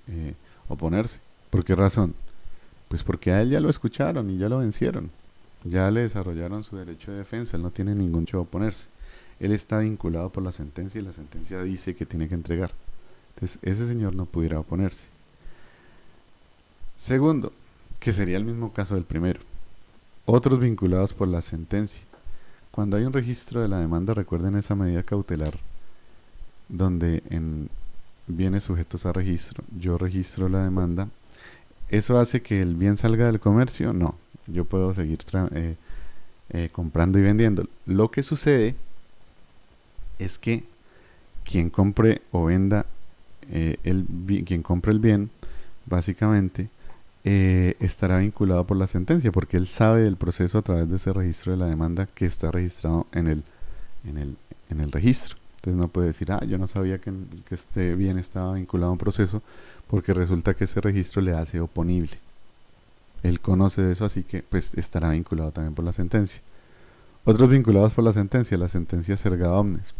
oponerse. ¿Por qué razón? Pues porque a él ya lo escucharon y ya lo vencieron. Ya le desarrollaron su derecho de defensa, él no tiene ningún derecho a oponerse. Él está vinculado por la sentencia y la sentencia dice que tiene que entregar. Entonces, ese señor no pudiera oponerse. Segundo, que sería el mismo caso del primero. Otros vinculados por la sentencia. Cuando hay un registro de la demanda, recuerden esa medida cautelar donde en bienes sujetos a registro, yo registro la demanda. ¿Eso hace que el bien salga del comercio? No, yo puedo seguir comprando y vendiendo. Lo que sucede es que quien compre o venda quien compre el bien, básicamente estará vinculado por la sentencia, porque él sabe del proceso a través de ese registro de la demanda que está registrado en el registro. Entonces no puede decir, yo no sabía que este bien estaba vinculado a un proceso, porque resulta que ese registro le hace oponible. Él conoce de eso, así que pues estará vinculado también por la sentencia. Otros vinculados por la sentencia, las sentencias erga omnes,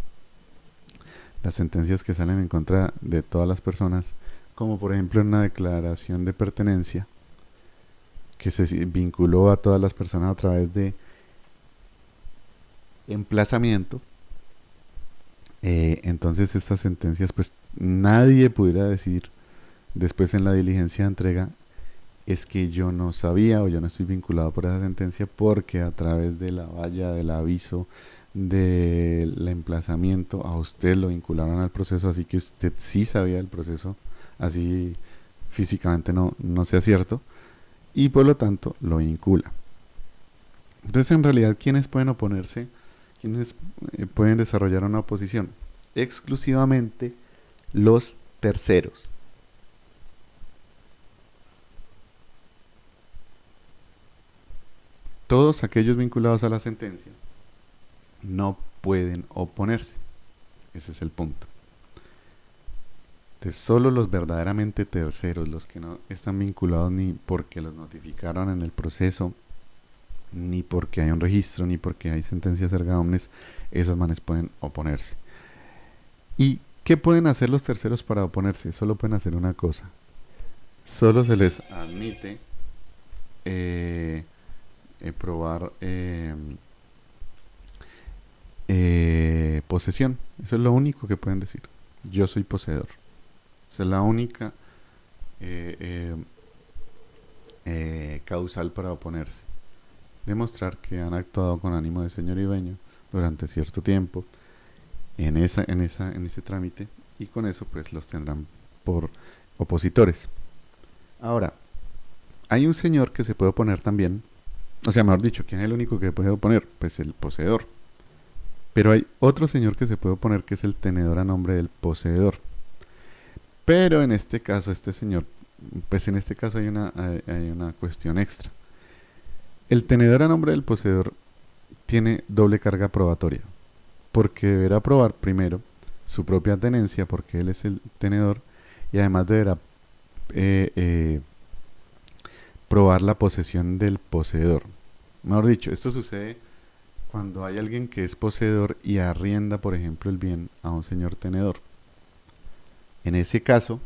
las sentencias que salen en contra de todas las personas, como por ejemplo en una declaración de pertenencia que se vinculó a todas las personas a través de emplazamiento. Entonces estas sentencias pues nadie pudiera decir después en la diligencia de entrega, es que yo no sabía o yo no estoy vinculado por esa sentencia, porque a través de la valla, del aviso, del emplazamiento a usted lo vincularon al proceso, así que usted sí sabía del proceso, así físicamente no sea cierto, y por lo tanto lo vincula. Entonces, en realidad, ¿quiénes pueden oponerse? ¿Quiénes pueden desarrollar una oposición? Exclusivamente los terceros. Todos aquellos vinculados a la sentencia no pueden oponerse. Ese es el punto. Entonces, solo los verdaderamente terceros, los que no están vinculados ni porque los notificaron en el proceso, ni porque hay un registro, ni porque hay sentencias erga omnes, esos manes pueden oponerse. ¿Y qué pueden hacer los terceros para oponerse? Solo pueden hacer una cosa. Solo se les admite probar posesión. Eso es lo único que pueden decir. Yo soy poseedor. Esa es la única eh, causal para oponerse. Demostrar que han actuado con ánimo de señor y dueño durante cierto tiempo en ese trámite, y con eso pues los tendrán por opositores. Ahora, hay un señor que se puede oponer también, o sea, mejor dicho, ¿quién es el único que puede oponer? Pues el poseedor. Pero hay otro señor que se puede oponer, que es el tenedor a nombre del poseedor. Pero en este caso, este señor, pues en este caso hay una cuestión extra. El tenedor a nombre del poseedor tiene doble carga probatoria, porque deberá probar primero su propia tenencia, porque él es el tenedor, y además deberá eh, eh, probar la posesión del poseedor. Mejor dicho, esto sucede cuando hay alguien que es poseedor y arrienda, por ejemplo, el bien a un señor tenedor. En ese caso,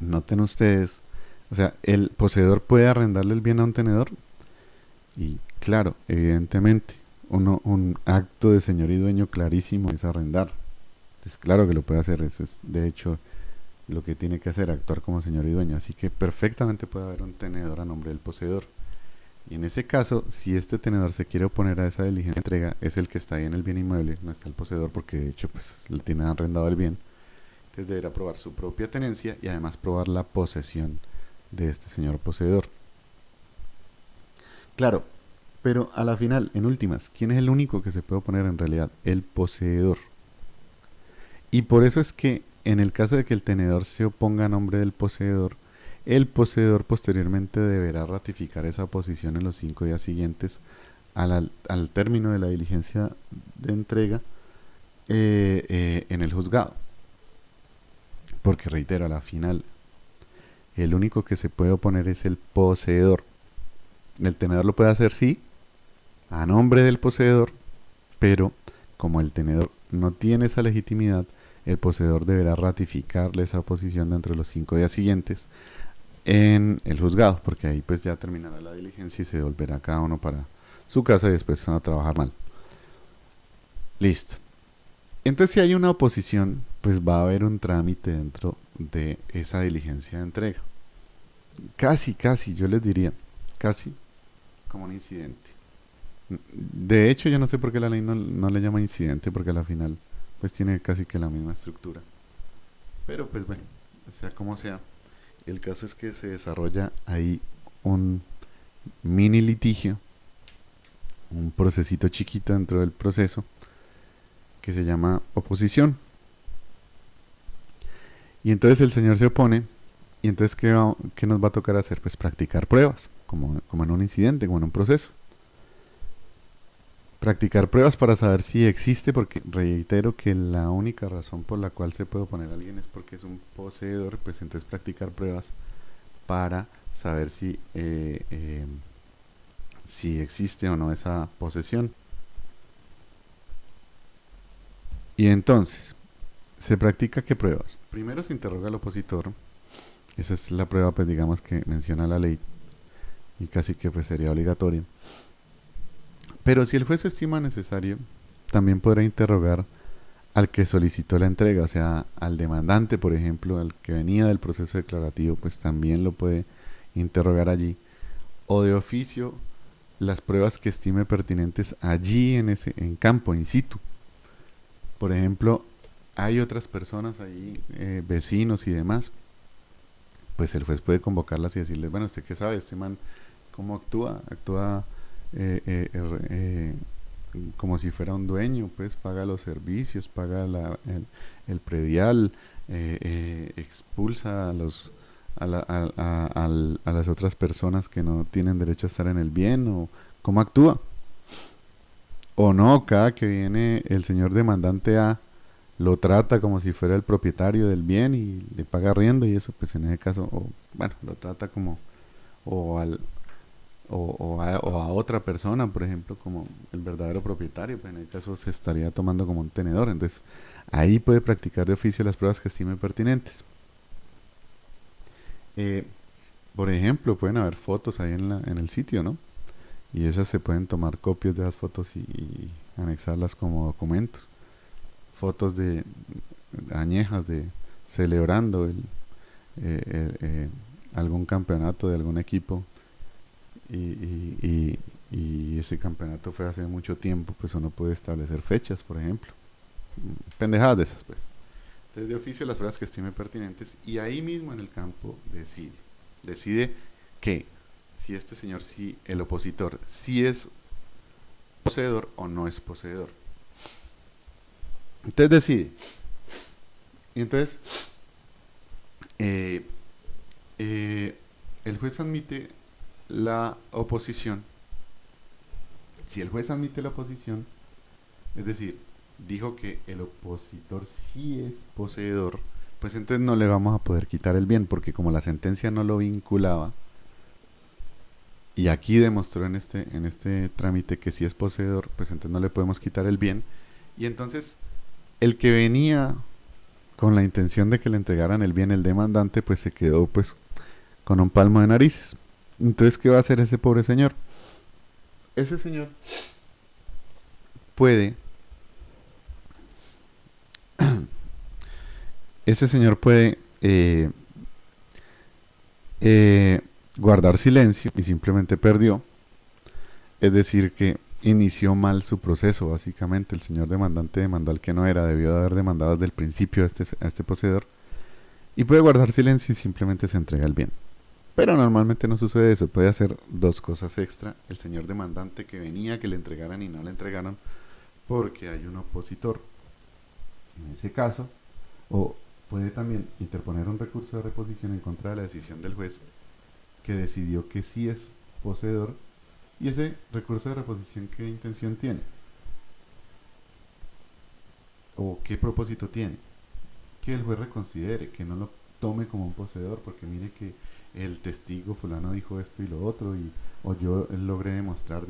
noten ustedes, o sea, el poseedor puede arrendarle el bien a un tenedor, y claro, evidentemente, un acto de señor y dueño clarísimo es arrendar. Es claro que lo puede hacer, eso es de hecho lo que tiene que hacer, actuar como señor y dueño. Así que perfectamente puede haber un tenedor a nombre del poseedor. Y en ese caso, si este tenedor se quiere oponer a esa diligencia de entrega, es el que está ahí en el bien inmueble, no está el poseedor, porque de hecho pues le tiene arrendado el bien. Entonces deberá probar su propia tenencia y además probar la posesión de este señor poseedor. Claro, pero a la final, en últimas, ¿quién es el único que se puede oponer en realidad? El poseedor. Y por eso es que en el caso de que el tenedor se oponga a nombre del poseedor, el poseedor posteriormente deberá ratificar esa oposición en los 5 días siguientes al término de la diligencia de entrega en el juzgado. Porque reitero, a la final, el único que se puede oponer es el poseedor. El tenedor lo puede hacer, sí, a nombre del poseedor, pero como el tenedor no tiene esa legitimidad, el poseedor deberá ratificarle esa oposición dentro de los 5 días siguientes en el juzgado, porque ahí pues ya terminará la diligencia y se volverá cada uno para su casa y después van a trabajar mal. Listo. Entonces, si hay una oposición, pues va a haber un trámite dentro de esa diligencia de entrega. Casi, yo les diría, casi como un incidente. De hecho, yo no sé por qué la ley no le llama incidente, porque a la final pues tiene casi que la misma estructura. Pero pues bueno, sea como sea, el caso es que se desarrolla ahí un mini litigio, un procesito chiquito dentro del proceso que se llama oposición. Y entonces el señor se opone, y entonces ¿qué nos va a tocar hacer? Pues practicar pruebas, como en un incidente, como en un proceso. Practicar pruebas para saber si existe, porque reitero que la única razón por la cual se puede oponer a alguien es porque es un poseedor, pues entonces practicar pruebas para saber si existe o no esa posesión. Y entonces, ¿se practica qué pruebas? Primero se interroga al opositor, esa es la prueba pues digamos que menciona la ley, y casi que pues sería obligatoria. Pero si el juez estima necesario, también podrá interrogar al que solicitó la entrega, o sea, al demandante, por ejemplo, al que venía del proceso declarativo, pues también lo puede interrogar allí. O de oficio las pruebas que estime pertinentes allí en campo, in situ. Por ejemplo, hay otras personas ahí, vecinos y demás, pues el juez puede convocarlas y decirles, bueno, ¿usted qué sabe? Este man, ¿cómo actúa? Actúa eh, eh, er- eh, como si fuera un dueño, pues paga los servicios, paga el predial, expulsa a los a las otras personas que no tienen derecho a estar en el bien, o cómo actúa. O no, cada que viene el señor demandante A lo trata como si fuera el propietario del bien y le paga arriendo, y eso pues en ese caso, o, bueno, lo trata como o al o a otra persona, por ejemplo, como el verdadero propietario, pues en el caso se estaría tomando como un tenedor. Entonces, ahí puede practicar de oficio las pruebas que estime pertinentes. Eh, por ejemplo, pueden haber fotos ahí en el sitio, ¿no? Y esas se pueden tomar copias de las fotos y anexarlas como documentos. Fotos de añejas de celebrando eh, eh, eh, algún campeonato de algún equipo, y ese campeonato fue hace mucho tiempo, pues uno puede establecer fechas, por ejemplo. Pendejadas de esas, pues. Entonces, de oficio, las pruebas que estime pertinentes, y ahí mismo en el campo decide. Decide que si este señor, si el opositor, si es poseedor o no es poseedor. Entonces decide. Y entonces, eh, eh, el juez admite la oposición. Si el juez admite la oposición, es decir, dijo que el opositor sí es poseedor, pues entonces no le vamos a poder quitar el bien, porque como la sentencia no lo vinculaba, y aquí demostró en este trámite que sí es poseedor, pues entonces no le podemos quitar el bien. Y entonces el que venía con la intención de que le entregaran el bien, el demandante, pues se quedó pues con un palmo de narices. Entonces, ¿qué va a hacer ese pobre señor? Ese señor puede, ese señor puede eh, guardar silencio y simplemente perdió. Es decir, que inició mal su proceso, básicamente. El señor demandante demandó al que no era, debió de haber demandado desde el principio a este poseedor. Y puede guardar silencio y simplemente se entrega el bien. Pero normalmente no sucede eso. Puede hacer dos cosas extra. El señor demandante que venía que le entregaran y no le entregaron porque hay un opositor. En ese caso, o puede también interponer un recurso de reposición en contra de la decisión del juez que decidió que sí es poseedor. Y ese recurso de reposición, ¿qué intención tiene? ¿O qué propósito tiene? Que el juez reconsidere, que no lo tome como un poseedor, porque mire que el testigo fulano dijo esto y lo otro, o yo logré demostrar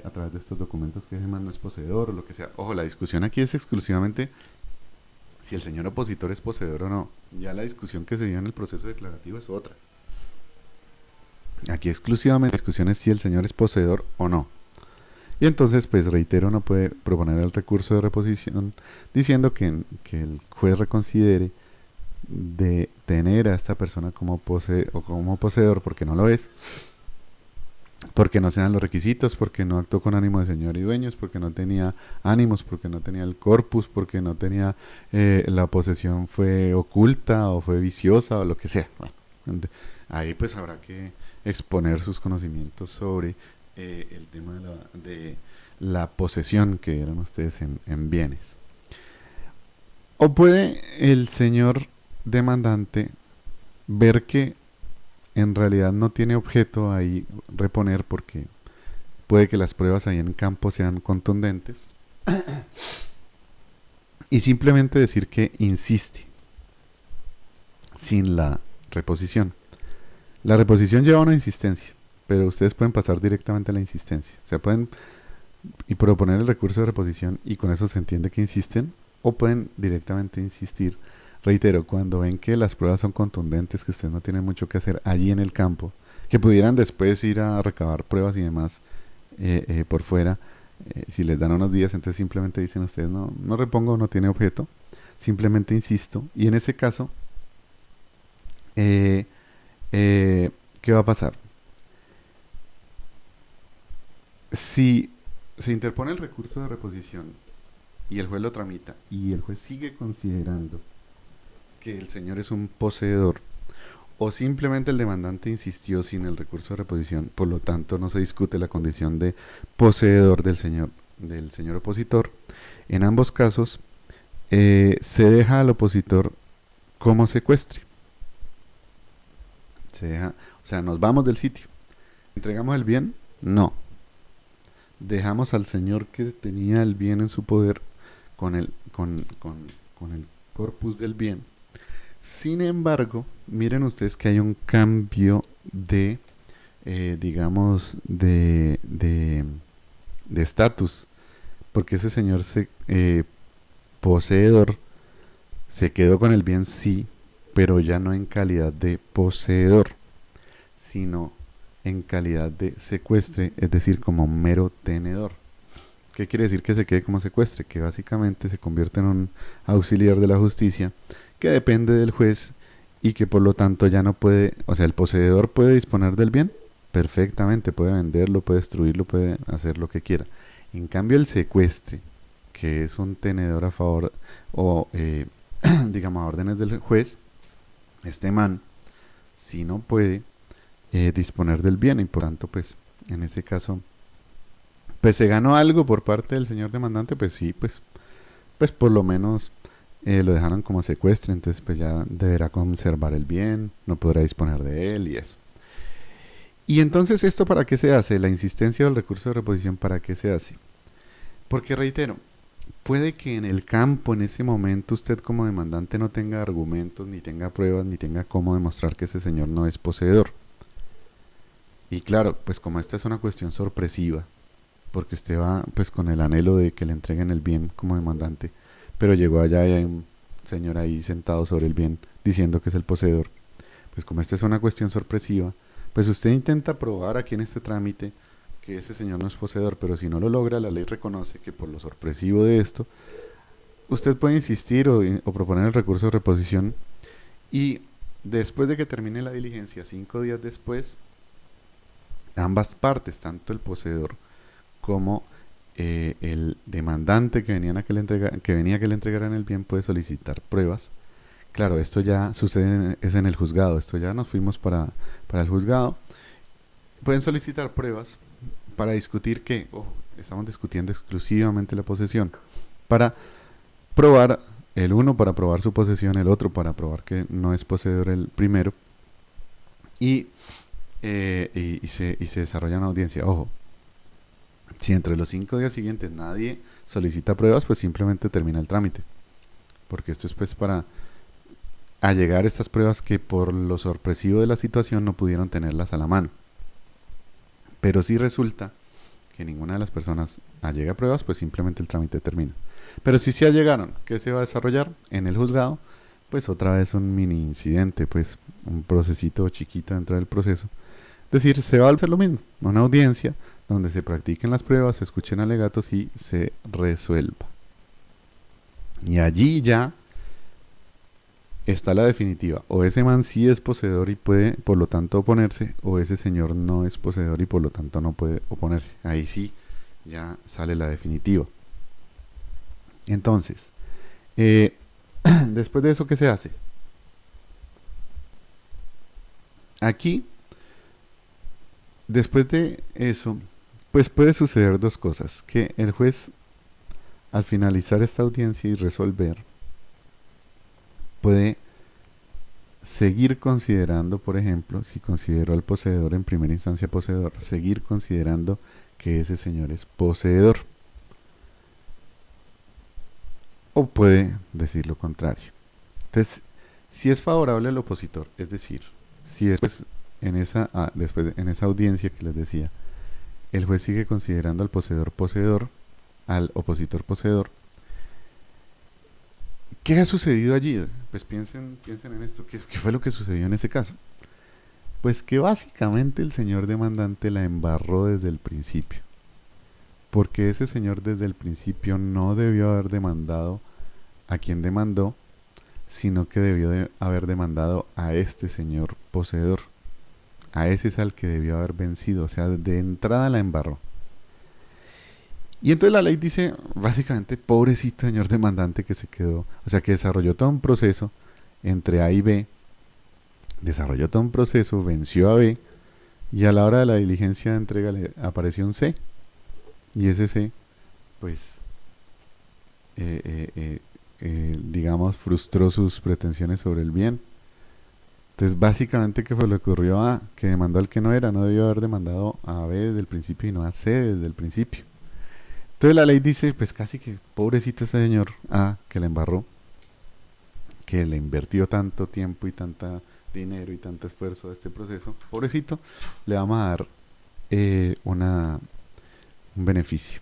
a través de estos documentos que ese man no es poseedor, o lo que sea. Ojo, la discusión aquí es exclusivamente si el señor opositor es poseedor o no. Ya la discusión que se dio en el proceso declarativo es otra. Aquí exclusivamente la discusión es si el señor es poseedor o no. Y entonces, pues reitero, no puede proponer el recurso de reposición diciendo que el juez reconsidere de tener a esta persona como o como poseedor, porque no lo es, porque no se dan los requisitos, porque no actuó con ánimo de señor y dueños, porque no tenía ánimos, porque no tenía el corpus, porque no tenía la posesión fue oculta o fue viciosa o lo que sea. Bueno, ahí pues habrá que exponer sus conocimientos sobre el tema de la posesión que eran ustedes en bienes. O puede el señor demandante ver que en realidad no tiene objeto ahí reponer, porque puede que las pruebas ahí en campo sean contundentes, y simplemente decir que insiste sin la reposición. La reposición lleva una insistencia, pero ustedes pueden pasar directamente a la insistencia. O sea, pueden y proponer el recurso de reposición y con eso se entiende que insisten, o pueden directamente insistir. Reitero, cuando ven que las pruebas son contundentes, que ustedes no tienen mucho que hacer allí en el campo, que pudieran después ir a recabar pruebas y demás por fuera, si les dan unos días, entonces simplemente dicen ustedes no, no repongo, no tiene objeto, simplemente insisto, y en ese caso, eh, ¿qué va a pasar? Si se interpone el recurso de reposición y el juez lo tramita y el juez sigue considerando que el señor es un poseedor o simplemente el demandante insistió sin el recurso de reposición, por lo tanto no se discute la condición de poseedor del señor opositor, en ambos casos se deja al opositor como secuestre. Se deja, o sea, nos vamos del sitio. ¿Entregamos el bien? No. Dejamos al señor que tenía el bien en su poder con el corpus del bien. Sin embargo, miren ustedes que hay un cambio de, digamos, de estatus, porque ese señor poseedor se quedó con el bien, sí, pero ya no en calidad de poseedor, sino en calidad de secuestre, es decir, como mero tenedor. ¿Qué quiere decir que se quede como secuestre? Que básicamente se convierte en un auxiliar de la justicia que depende del juez y que por lo tanto ya no puede, o sea, el poseedor puede disponer del bien perfectamente, puede venderlo, puede destruirlo, puede hacer lo que quiera. En cambio el secuestre, que es un tenedor a favor o digamos a órdenes del juez, este man, si no puede disponer del bien y por tanto pues en ese caso pues se ganó algo por parte del señor demandante, pues sí, pues por lo menos lo dejaron como secuestre, entonces pues ya deberá conservar el bien, no podrá disponer de él y eso. Y entonces esto para qué se hace, la insistencia del recurso de reposición para qué se hace. Porque reitero, puede que en el campo, en ese momento, usted como demandante no tenga argumentos, ni tenga pruebas, ni tenga cómo demostrar que ese señor no es poseedor. Y claro, pues como esta es una cuestión sorpresiva, porque usted va pues con el anhelo de que le entreguen el bien como demandante, pero llegó allá y hay un señor ahí sentado sobre el bien diciendo que es el poseedor. Pues como esta es una cuestión sorpresiva, pues usted intenta probar aquí en este trámite que ese señor no es poseedor, pero si no lo logra, la ley reconoce que por lo sorpresivo de esto, usted puede insistir o proponer el recurso de reposición y después de que termine la diligencia, 5 días después, ambas partes, tanto el poseedor como el demandante que venía que le entregaran el bien puede solicitar pruebas. Claro, esto ya sucede es en el juzgado, esto ya nos fuimos para el juzgado. Pueden solicitar pruebas para discutir que, estamos discutiendo exclusivamente la posesión, para probar el uno para probar su posesión, el otro para probar que no es poseedor el primero, y, se desarrolla una audiencia. Ojo, si entre los 5 días siguientes nadie solicita pruebas, pues simplemente termina el trámite, porque esto es pues para allegar estas pruebas que por lo sorpresivo de la situación no pudieron tenerlas a la mano. Pero si resulta que ninguna de las personas allega pruebas, pues simplemente el trámite termina. Pero si se allegaron, ¿qué se va a desarrollar? En el juzgado, pues otra vez un mini incidente, pues un procesito chiquito dentro del proceso. Es decir, se va a hacer lo mismo, una audiencia donde se practiquen las pruebas, se escuchen alegatos y se resuelva. Y allí ya está la definitiva. O ese man sí es poseedor y puede, por lo tanto, oponerse, o ese señor no es poseedor y por lo tanto no puede oponerse. Ahí sí ya sale la definitiva. Entonces, después de eso, ¿qué se hace? Aquí, después de eso, pues puede suceder dos cosas. Que el juez, al finalizar esta audiencia y resolver, puede seguir considerando, por ejemplo, si consideró al poseedor en primera instancia poseedor, seguir considerando que ese señor es poseedor. O puede decir lo contrario. Entonces, si es favorable al opositor, es decir, si después después en esa audiencia que les decía, el juez sigue considerando al poseedor poseedor, al opositor poseedor, ¿qué ha sucedido allí? Pues piensen en esto. ¿Qué fue lo que sucedió en ese caso? Pues que básicamente el señor demandante la embarró desde el principio. Porque ese señor desde el principio no debió haber demandado a quien demandó, sino que debió de haber demandado a este señor poseedor. A ese es al que debió haber vencido. O sea, de entrada la embarró. Y entonces la ley dice, básicamente, pobrecito señor demandante que se quedó, o sea, que desarrolló todo un proceso entre A y B, desarrolló todo un proceso, venció a B, y a la hora de la diligencia de entrega le apareció un C, y ese C, pues, eh, eh, eh, digamos, frustró sus pretensiones sobre el bien. Entonces, básicamente, ¿qué fue lo que ocurrió a A? Que demandó al que no era, no debió haber demandado a B desde el principio y no a C desde el principio. Entonces la ley dice, pues casi que pobrecito ese señor A que le embarró, que le invirtió tanto tiempo y tanta dinero y tanto esfuerzo a este proceso, pobrecito, le vamos a dar un beneficio.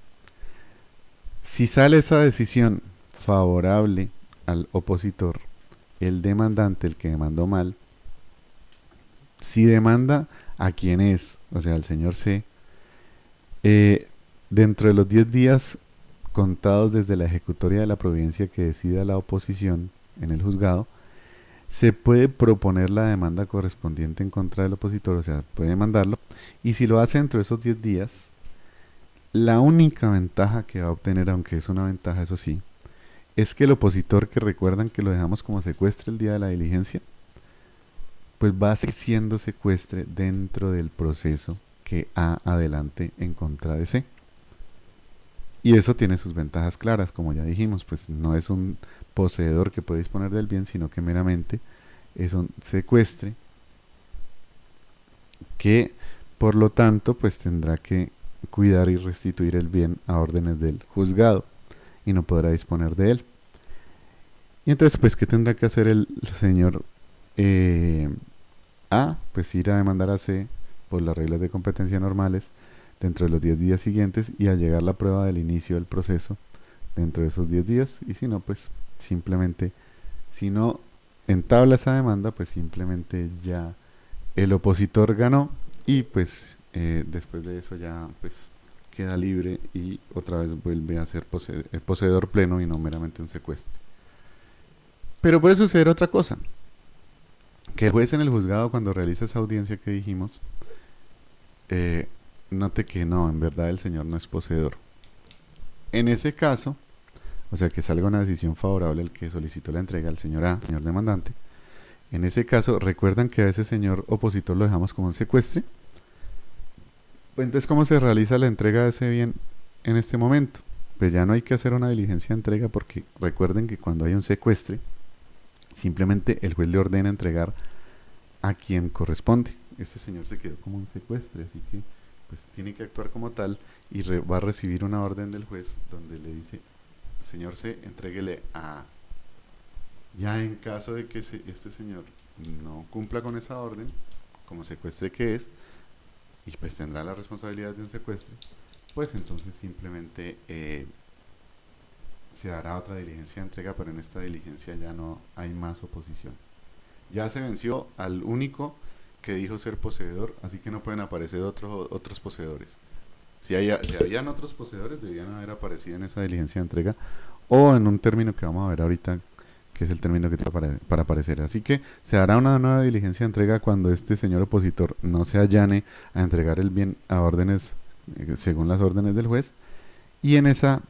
Si sale esa decisión favorable al opositor, el demandante, el que demandó mal, si demanda a quien es, o sea, al señor C, eh, dentro de los 10 días contados desde la ejecutoria de la providencia que decida la oposición en el juzgado, se puede proponer la demanda correspondiente en contra del opositor, o sea, puede demandarlo, y si lo hace dentro de esos 10 días, la única ventaja que va a obtener, aunque es una ventaja, eso sí, es que el opositor, que recuerdan que lo dejamos como secuestre el día de la diligencia, pues va a seguir siendo secuestre dentro del proceso que A adelante en contra de C. Y eso tiene sus ventajas claras, como ya dijimos, pues no es un poseedor que puede disponer del bien, sino que meramente es un secuestre que, por lo tanto, pues tendrá que cuidar y restituir el bien a órdenes del juzgado y no podrá disponer de él. Y entonces, pues, ¿qué tendrá que hacer el señor A? Pues ir a demandar a C por las reglas de competencia normales dentro de los 10 días siguientes y al llegar la prueba del inicio del proceso dentro de esos 10 días, y si no, pues simplemente, si no entabla esa demanda, pues simplemente ya el opositor ganó y pues después de eso ya pues queda libre y otra vez vuelve a ser poseedor pleno y no meramente un secuestro. Pero puede suceder otra cosa, que el juez en el juzgado, cuando realiza esa audiencia que dijimos, eh, note que no, en verdad el señor no es poseedor. En ese caso, o sea, que salga una decisión favorable al que solicitó la entrega, al señor A, señor demandante, en ese caso, recuerdan que a ese señor opositor lo dejamos como un secuestre. Pues entonces, ¿cómo se realiza la entrega de ese bien en este momento? Pues ya no hay que hacer una diligencia de entrega, porque recuerden que cuando hay un secuestre, simplemente el juez le ordena entregar a quien corresponde. Este señor se quedó como un secuestre, así que pues tiene que actuar como tal y va a recibir una orden del juez donde le dice, señor C, entréguele a... Ya en caso de que este señor no cumpla con esa orden, como secuestre que es, y pues tendrá la responsabilidad de un secuestre, pues entonces simplemente se hará otra diligencia de entrega, pero en esta diligencia ya no hay más oposición. Ya se venció al único que dijo ser poseedor, así que no pueden aparecer otros poseedores. Si habían otros poseedores, debían haber aparecido en esa diligencia de entrega o en un término que vamos a ver ahorita, que es el término que tiene para aparecer. Así que se hará una nueva diligencia de entrega cuando este señor opositor no se allane a entregar el bien a órdenes, según las órdenes del juez, y en esa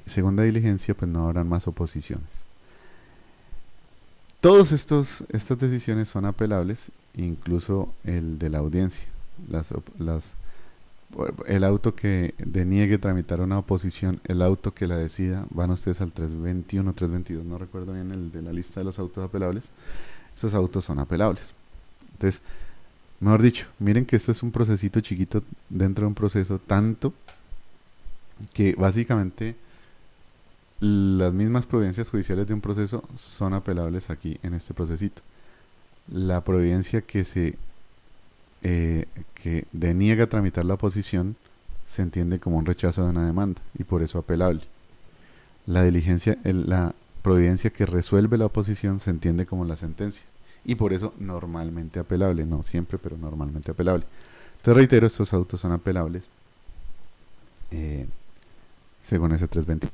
segunda diligencia pues no habrán más oposiciones. Todas estas decisiones son apelables, incluso el de la audiencia. Las, las, el auto que deniegue tramitar una oposición, el auto que la decida, van ustedes al 321, 322, no recuerdo bien el de la lista de los autos apelables, esos autos son apelables. Entonces, mejor dicho, miren que esto es un procesito chiquito dentro de un proceso, tanto que básicamente las mismas providencias judiciales de un proceso son apelables aquí en este procesito. La providencia que deniega tramitar la oposición se entiende como un rechazo de una demanda y por eso apelable. La providencia que resuelve la oposición se entiende como la sentencia y por eso normalmente apelable, no siempre, pero normalmente apelable. Te reitero, estos autos son apelables según ese 320.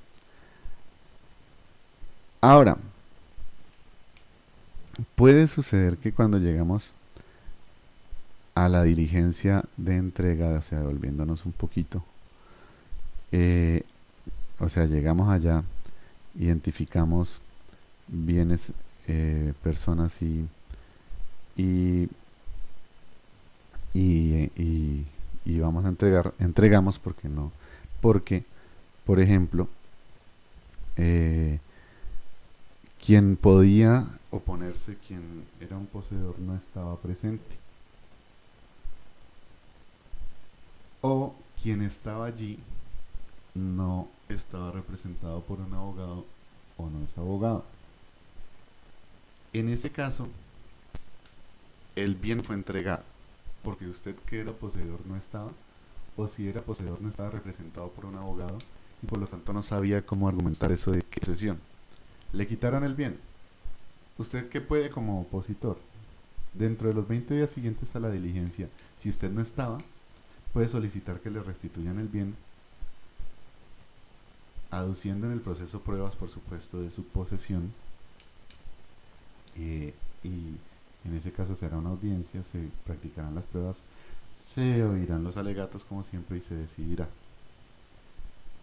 Ahora, puede suceder que cuando llegamos a la diligencia de entrega, o sea, devolviéndonos un poquito, eh, o sea, llegamos allá, identificamos bienes, personas y, y vamos a entregamos porque no, porque, por ejemplo, eh, quien podía oponerse, quien era un poseedor, no estaba presente. O quien estaba allí no estaba representado por un abogado o no es abogado. En ese caso, el bien fue entregado, porque usted que era poseedor no estaba, o si era poseedor no estaba representado por un abogado y por lo tanto no sabía cómo argumentar eso de que posesión. Le quitaron el bien. ¿Usted qué puede como opositor? Dentro de los 20 días siguientes a la diligencia, si usted no estaba, puede solicitar que le restituyan el bien, aduciendo en el proceso pruebas, por supuesto, de su posesión, y en ese caso será una audiencia, se practicarán las pruebas, se oirán los alegatos como siempre y se decidirá.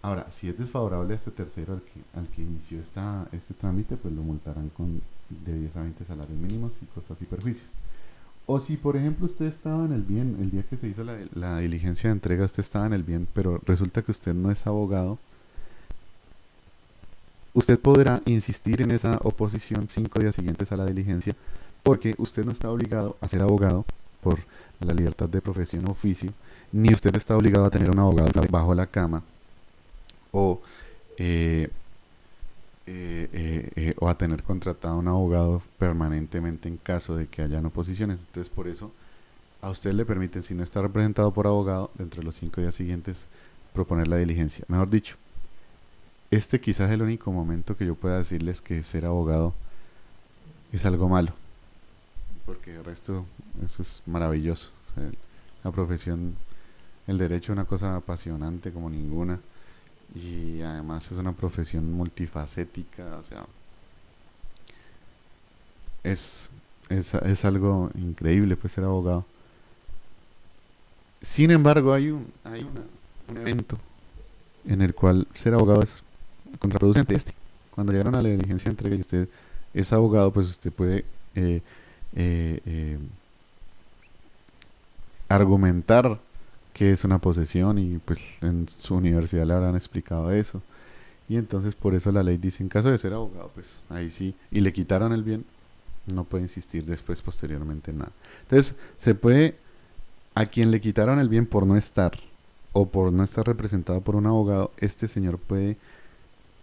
Ahora, si es desfavorable a este tercero al que inició este trámite, pues lo multarán con de 10 a 20 salarios mínimos y costas y perjuicios. O si, por ejemplo, usted estaba en el bien, el día que se hizo la diligencia de entrega, usted estaba en el bien, pero resulta que usted no es abogado, usted podrá insistir en esa oposición 5 días siguientes a la diligencia, porque usted no está obligado a ser abogado por la libertad de profesión o oficio, ni usted está obligado a tener un abogado bajo la cama, o, eh, o a tener contratado un abogado permanentemente en caso de que hayan oposiciones. Entonces, por eso, a usted le permiten, si no está representado por abogado, dentro de los 5 días siguientes, proponer la diligencia. Mejor dicho, este quizás es el único momento que yo pueda decirles que ser abogado es algo malo, porque el resto, eso es maravilloso. O sea, la profesión, el derecho es una cosa apasionante como ninguna, y además es una profesión multifacética, o sea, es algo increíble pues ser abogado. Sin embargo, un evento en el cual ser abogado es contraproducente. Cuando llegaron a la diligencia de entrega y usted es abogado, pues usted puede eh, eh, eh, argumentar que es una posesión, y pues en su universidad le habrán explicado eso. Y entonces por eso la ley dice, en caso de ser abogado, pues ahí sí, y le quitaron el bien, no puede insistir después posteriormente en nada. Entonces se puede, a quien le quitaron el bien por no estar o por no estar representado por un abogado, este señor puede,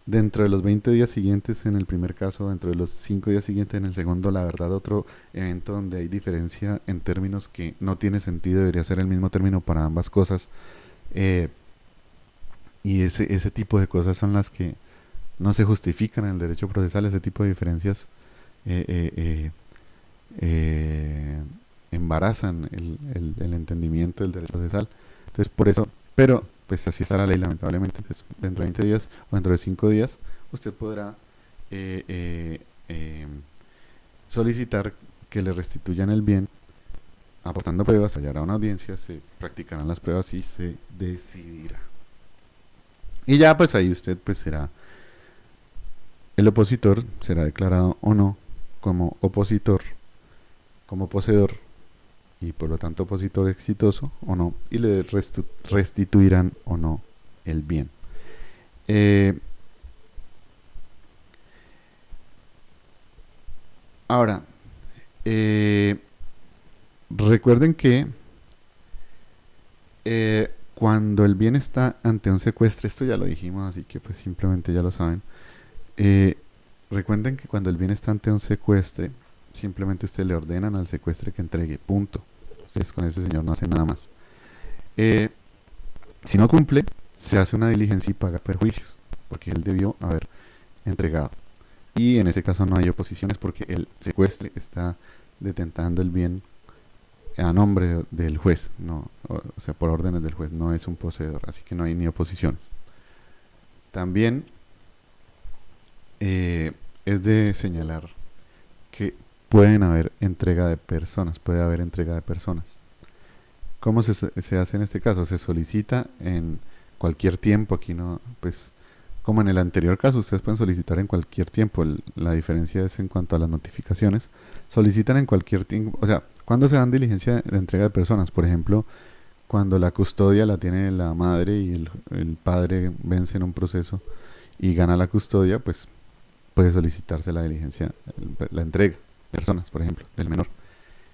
dentro de los 20 días siguientes en el primer caso, dentro de los 5 días siguientes en el segundo, la verdad, otro evento donde hay diferencia en términos que no tiene sentido, debería ser el mismo término para ambas cosas. eh, y ese tipo de cosas son las que no se justifican en el derecho procesal, ese tipo de diferencias eh, eh, eh, eh, embarazan el entendimiento del derecho procesal. Entonces, por eso, pero pues así está la ley, lamentablemente. Pues, dentro de 20 días o dentro de 5 días, usted podrá eh, eh, eh, solicitar que le restituyan el bien, aportando pruebas, se hallará una audiencia, se practicarán las pruebas y se decidirá. Y ya pues ahí usted pues será, el opositor será declarado o no como opositor, como poseedor, y por lo tanto opositor exitoso o no, y le restituirán o no el bien. Eh, ahora, eh, recuerden que cuando el bien está ante un secuestro, esto ya lo dijimos, así que pues simplemente ya lo saben. Eh, recuerden que cuando el bien está ante un secuestre, simplemente usted le ordenan al secuestre que entregue, punto. Entonces con ese señor no hace nada más. Eh, si no cumple, se hace una diligencia y paga perjuicios, porque él debió haber entregado. Y en ese caso no hay oposiciones porque el secuestre está detentando el bien a nombre del juez, no, o sea, por órdenes del juez, no es un poseedor, así que no hay ni oposiciones. También es de señalar que pueden haber entrega de personas, puede haber entrega de personas. ¿Cómo se hace en este caso? Se solicita cualquier tiempo. Aquí no, pues como en el anterior caso, ustedes pueden solicitar en cualquier tiempo. La diferencia es en cuanto a las notificaciones. Solicitan en cualquier tiempo. O sea, cuando se dan diligencia de entrega de personas, por ejemplo, cuando la custodia la tiene la madre y el padre vence en un proceso y gana la custodia, pues puede solicitarse la diligencia, la entrega de personas, por ejemplo, del menor.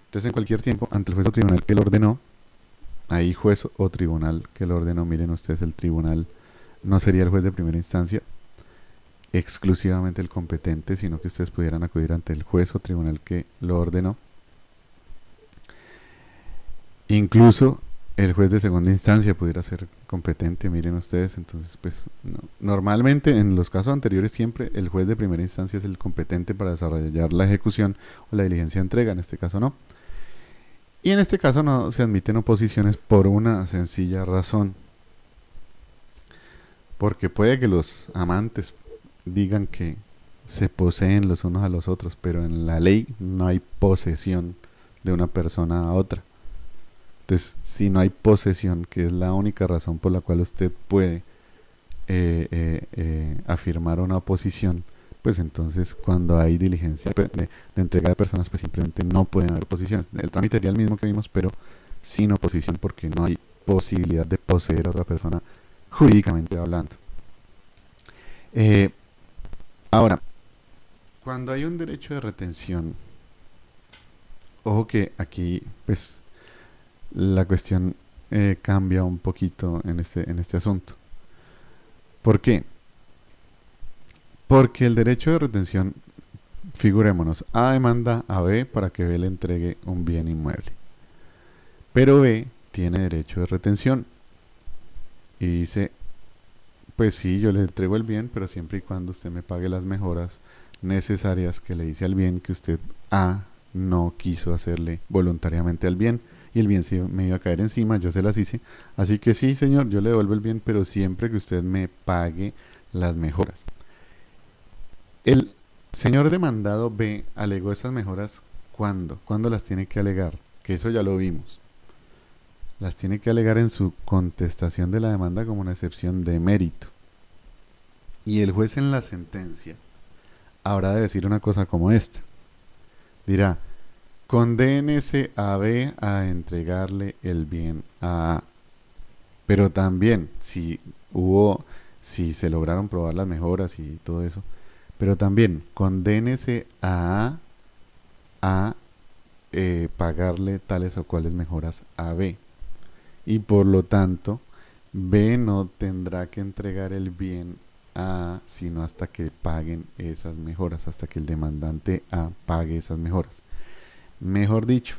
Entonces, en cualquier tiempo, ante el juez o tribunal que lo ordenó, ahí juez o tribunal que lo ordenó, miren ustedes, el tribunal no sería el juez de primera instancia, exclusivamente el competente, sino que ustedes pudieran acudir ante el juez o tribunal que lo ordenó. Incluso el juez de segunda instancia pudiera ser competente, miren ustedes. Entonces, pues no. Normalmente en los casos anteriores siempre el juez de primera instancia es el competente para desarrollar la ejecución o la diligencia de entrega, en este caso no. Y en este caso no se admiten oposiciones por una sencilla razón. Porque puede que los amantes digan que se poseen los unos a los otros, pero en la ley no hay posesión de una persona a otra. Entonces, si no hay posesión, que es la única razón por la cual usted puede afirmar una oposición, pues entonces cuando hay diligencia de entrega de personas, pues simplemente no pueden haber oposiciones. El trámite sería el mismo que vimos, pero sin oposición, porque no hay posibilidad de poseer a otra persona jurídicamente hablando. Ahora, cuando hay un derecho de retención, ojo que aquí pues la cuestión cambia un poquito en este asunto. ¿Por qué? Porque el derecho de retención, figurémonos, A demanda a B para que B le entregue un bien inmueble, pero B tiene derecho de retención y dice, pues sí, yo le entrego el bien, pero siempre y cuando usted me pague las mejoras necesarias que le hice al bien que usted A no quiso hacerle voluntariamente al bien, y el bien se me iba a caer encima, yo se las hice, así que sí, señor, yo le devuelvo el bien, pero siempre que usted me pague las mejoras. El señor demandado B alegó esas mejoras, ¿cuándo? ¿Cuándo las tiene que alegar? Que eso ya lo vimos. Las tiene que alegar en su contestación de la demanda como una excepción de mérito. Y el juez en la sentencia habrá de decir una cosa como esta. Dirá, condénese a B a entregarle el bien a A. Pero también, si se lograron probar las mejoras y todo eso, pero también condénese a pagarle tales o cuales mejoras a B. Y por lo tanto, B no tendrá que entregar el bien A, sino hasta que paguen esas mejoras, hasta que el demandante A pague esas mejoras. Mejor dicho,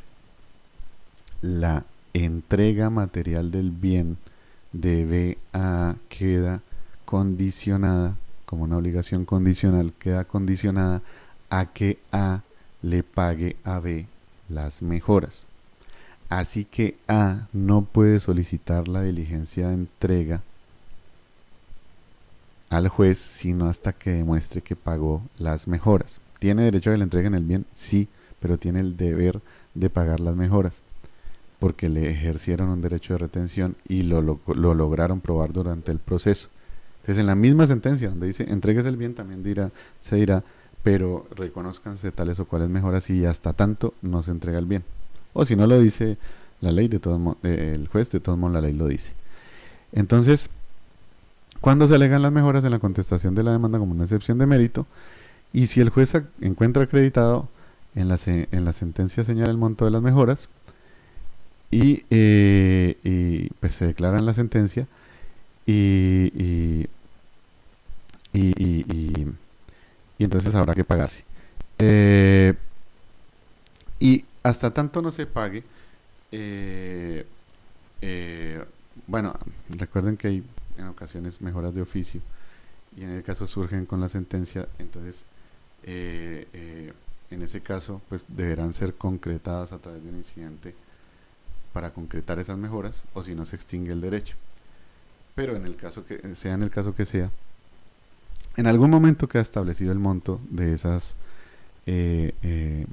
la entrega material del bien de B a A queda condicionada, como una obligación condicional, queda condicionada a que A le pague a B las mejoras. Así que A no puede solicitar la diligencia de entrega al juez sino hasta que demuestre que pagó las mejoras. ¿Tiene derecho a que le entreguen el bien? Sí, pero tiene el deber de pagar las mejoras, porque le ejercieron un derecho de retención y lo lograron probar durante el proceso. Entonces, en la misma sentencia donde dice entregues el bien, también se dirá, pero reconózcanse tales o cuales mejoras y hasta tanto no se entrega el bien. O si no lo dice la ley, el juez, de todos modos la ley lo dice. Entonces, cuando se alegan las mejoras en la contestación de la demanda como una excepción de mérito, y si el juez encuentra acreditado en la sentencia señala el monto de las mejoras, y pues se declara en la sentencia, y entonces habrá que pagarse. Y hasta tanto no se pague, bueno, recuerden que hay en ocasiones mejoras de oficio y en el caso surgen con la sentencia, entonces en ese caso pues deberán ser concretadas a través de un incidente para concretar esas mejoras, o si no se extingue el derecho. Pero en el caso que sea, en algún momento queda establecido el monto de esas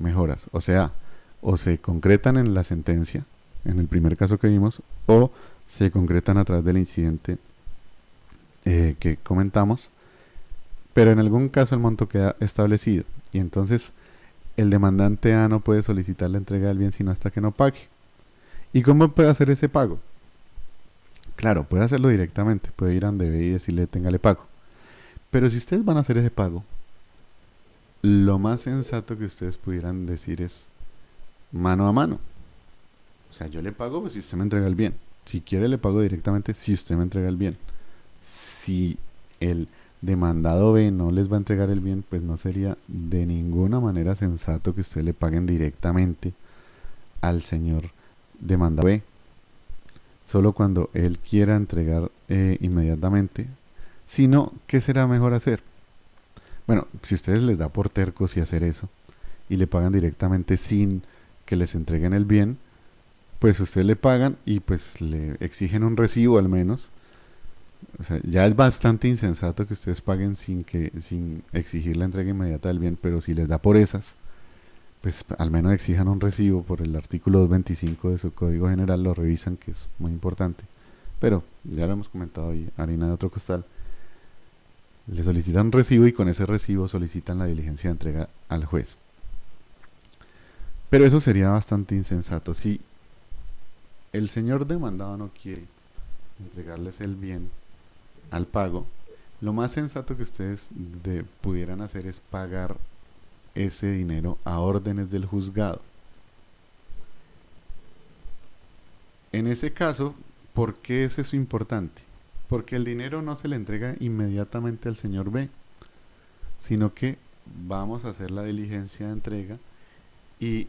mejoras, o sea, o se concretan en la sentencia, en el primer caso que vimos, o se concretan a través del incidente que comentamos, pero en algún caso el monto queda establecido y entonces el demandante A no puede solicitar la entrega del bien sino hasta que no pague. ¿Y cómo puede hacer ese pago? Claro, puede hacerlo directamente, puede ir a donde ve y decirle téngale pago. Pero si ustedes van a hacer ese pago, lo más sensato que ustedes pudieran decir es mano a mano. O sea, yo le pago pues, si usted me entrega el bien. Si quiere le pago directamente si usted me entrega el bien. Si el demandado B no les va a entregar el bien, pues no sería de ninguna manera sensato que ustedes le paguen directamente al señor demandado B. Solo cuando él quiera entregar inmediatamente. Si no, ¿qué será mejor hacer? Bueno, si ustedes les da por tercos y hacer eso y le pagan directamente sin que les entreguen el bien, pues ustedes le pagan y pues le exigen un recibo al menos. O sea, ya es bastante insensato que ustedes paguen sin exigir la entrega inmediata del bien, pero si les da por esas, pues al menos exijan un recibo por el artículo 225 de su Código General, lo revisan, que es muy importante. Pero ya lo hemos comentado y harina de otro costal. Le solicitan un recibo y con ese recibo solicitan la diligencia de entrega al juez. Pero eso sería bastante insensato. Si el señor demandado no quiere entregarles el bien al pago, lo más sensato que ustedes pudieran hacer es pagar ese dinero a órdenes del juzgado. En ese caso, ¿por qué es eso importante? Porque el dinero no se le entrega inmediatamente al señor B, sino que vamos a hacer la diligencia de entrega y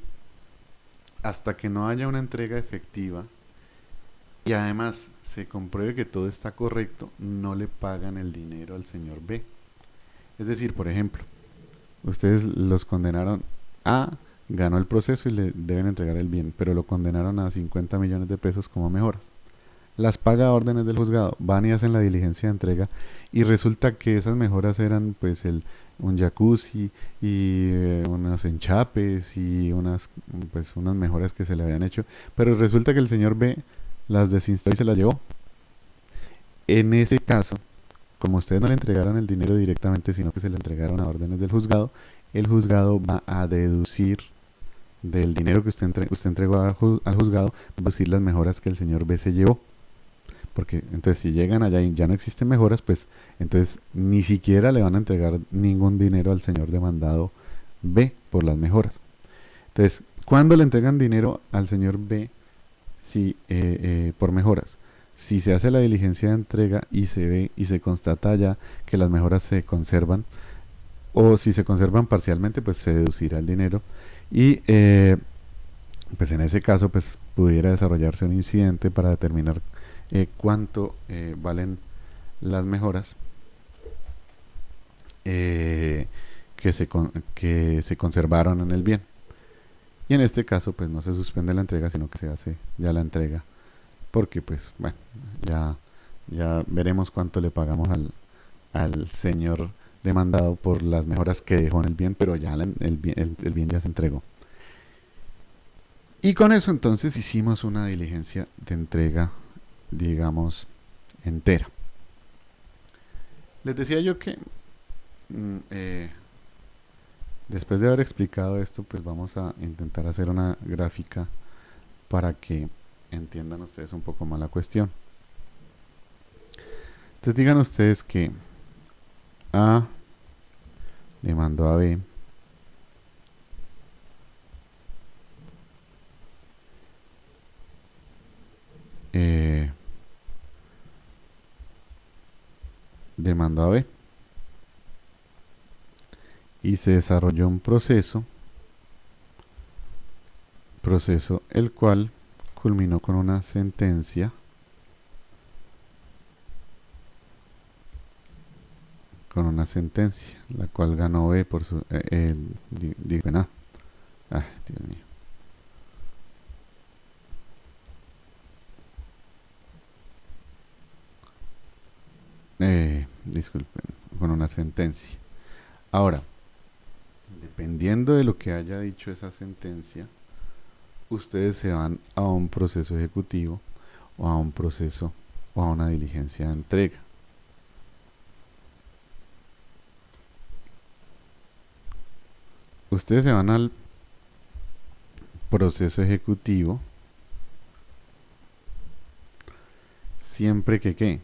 hasta que no haya una entrega efectiva y además se compruebe que todo está correcto, no le pagan el dinero al señor B. Es decir, por ejemplo, ustedes los condenaron a, ganó el proceso y le deben entregar el bien, pero lo condenaron a 50 millones de pesos como mejoras. Las paga a órdenes del juzgado, van y hacen la diligencia de entrega y resulta que esas mejoras eran pues un jacuzzi y unos enchapes y unas mejoras que se le habían hecho, pero resulta que el señor B las desinstaló y se las llevó. En ese caso, como ustedes no le entregaron el dinero directamente, sino que se le entregaron a órdenes del juzgado, el juzgado va a deducir del dinero que usted entregó al juzgado, deducir las mejoras que el señor B se llevó. Porque entonces si llegan allá y ya no existen mejoras, pues entonces ni siquiera le van a entregar ningún dinero al señor demandado B por las mejoras. Entonces, ¿cuándo le entregan dinero al señor B si, por mejoras? Si se hace la diligencia de entrega y se ve y se constata ya que las mejoras se conservan, o si se conservan parcialmente, pues se deducirá el dinero y pues en ese caso pues pudiera desarrollarse un incidente para determinar cuánto valen las mejoras que se conservaron en el bien. Y en este caso pues no se suspende la entrega, sino que se hace ya la entrega, porque pues bueno, ya veremos cuánto le pagamos al señor demandado por las mejoras que dejó en el bien, pero ya el bien ya se entregó. Y con eso entonces hicimos una diligencia de entrega, digamos, entera. Les decía yo que después de haber explicado esto, pues vamos a intentar hacer una gráfica para que entiendan ustedes un poco más la cuestión. Entonces digan ustedes que A demandó a B demandó a B y se desarrolló un proceso el cual culminó con una sentencia la cual ganó B por su Dios mío. Disculpen, con una sentencia. Ahora, dependiendo de lo que haya dicho esa sentencia, ustedes se van a un proceso ejecutivo o a un proceso o a una diligencia de entrega. ustedes se van al proceso ejecutivo siempre que ¿qué?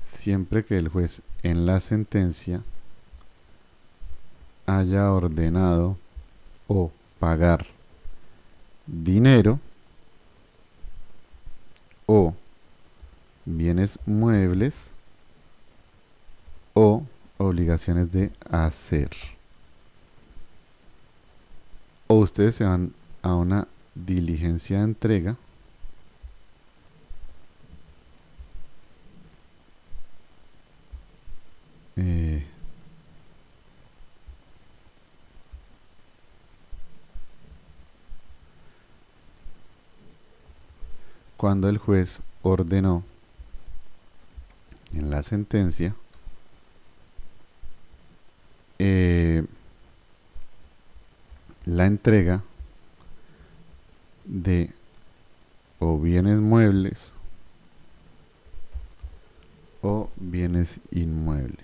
Siempre que el juez en la sentencia haya ordenado o pagar dinero o bienes muebles o obligaciones de hacer. O ustedes se van a una diligencia de entrega cuando el juez ordenó en la sentencia la entrega de o bienes muebles o bienes inmuebles.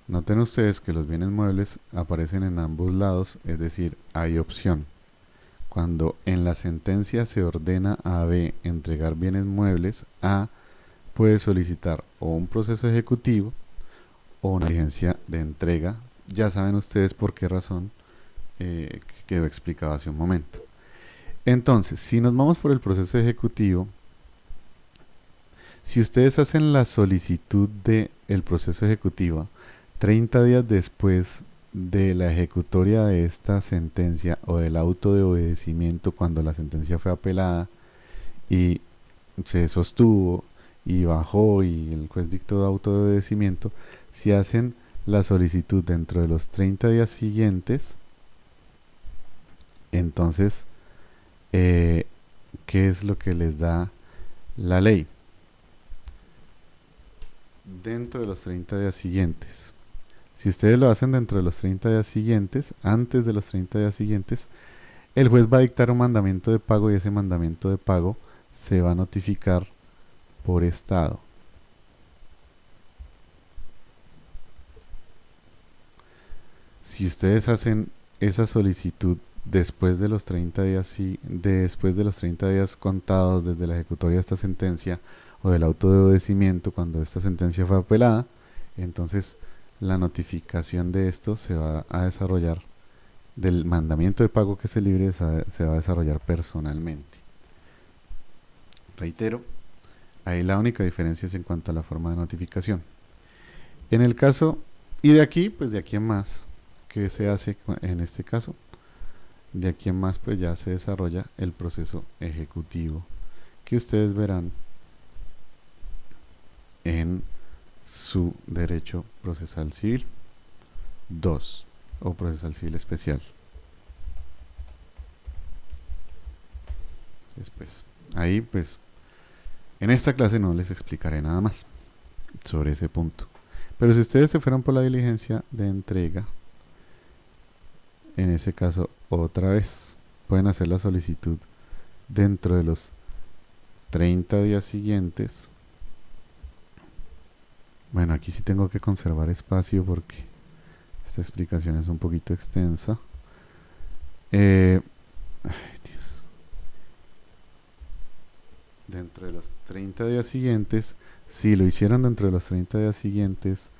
Noten ustedes que los bienes muebles aparecen en ambos lados, es decir, hay opción. Cuando en la sentencia se ordena a B entregar bienes muebles, A puede solicitar o un proceso ejecutivo o una diligencia de entrega. Ya saben ustedes por qué razón, que quedó explicado hace un momento. Entonces, si nos vamos por el proceso ejecutivo, si ustedes hacen la solicitud del proceso ejecutivo 30 días después de la ejecutoria de esta sentencia o del auto de obedecimiento, cuando la sentencia fue apelada y se sostuvo y bajó y el juez dictó auto de obedecimiento, si hacen la solicitud dentro de los 30 días siguientes, entonces, ¿qué es lo que les da la ley? Dentro de los 30 días siguientes. Si ustedes lo hacen dentro de los 30 días siguientes, antes de los 30 días siguientes, el juez va a dictar un mandamiento de pago y ese mandamiento de pago se va a notificar por estado. Si ustedes hacen esa solicitud después de los 30 días, después de los 30 días contados desde la ejecutoria de esta sentencia o del auto de obedecimiento cuando esta sentencia fue apelada, entonces la notificación de esto se va a desarrollar, del mandamiento de pago que se libre se va a desarrollar personalmente. Reitero, ahí la única diferencia es en cuanto a la forma de notificación. En el caso, y de aquí, pues de aquí en más, ¿qué se hace en este caso? De aquí en más, pues ya se desarrolla el proceso ejecutivo, que ustedes verán en su derecho procesal civil 2 o procesal civil especial. Después, ahí pues en esta clase no les explicaré nada más sobre ese punto, pero si ustedes se fueron por la diligencia de entrega, en ese caso otra vez pueden hacer la solicitud dentro de los 30 días siguientes. Bueno, aquí sí tengo que conservar espacio porque esta explicación es un poquito extensa. Ay, Dios. Dentro de los 30 días siguientes, si lo hicieron dentro de los 30 días siguientes,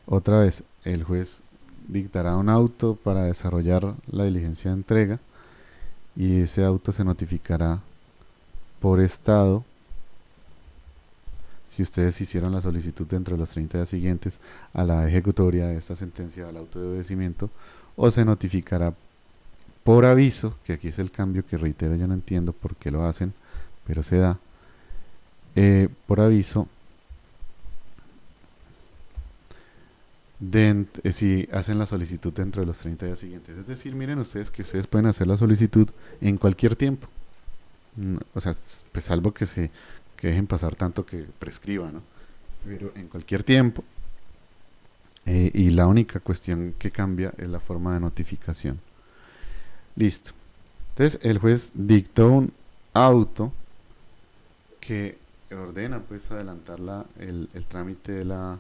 otra vez el juez dictará un auto para desarrollar la diligencia de entrega y ese auto se notificará por estado. Si ustedes hicieron la solicitud dentro de los 30 días siguientes a la ejecutoria de esta sentencia al auto de obedecimiento, o se notificará por aviso, que aquí es el cambio que reitero, yo no entiendo por qué lo hacen, pero se da, por aviso, si hacen la solicitud dentro de los 30 días siguientes. Es decir, miren ustedes que ustedes pueden hacer la solicitud en cualquier tiempo. O sea, pues salvo que dejen pasar tanto que prescriba, ¿no? Pero en cualquier tiempo. Y la única cuestión que cambia es la forma de notificación. Listo. Entonces el juez dictó un auto que ordena pues adelantar el trámite de la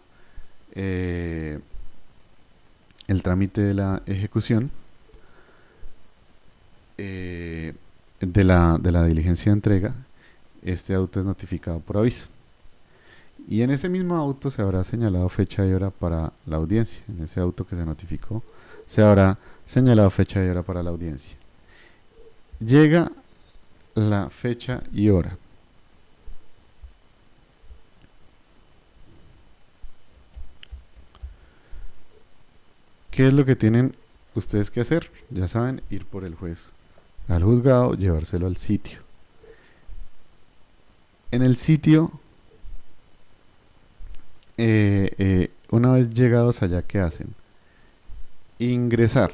el trámite de la ejecución de la diligencia de entrega, este auto es notificado por aviso. Y en ese mismo auto se habrá señalado fecha y hora para la audiencia. En ese auto que se notificó se habrá señalado fecha y hora para la audiencia. Llega la fecha y hora. ¿Qué es lo que tienen ustedes que hacer? Ya saben, ir por el juez al juzgado, llevárselo al sitio. En el sitio, una vez llegados allá, ¿qué hacen? Ingresar,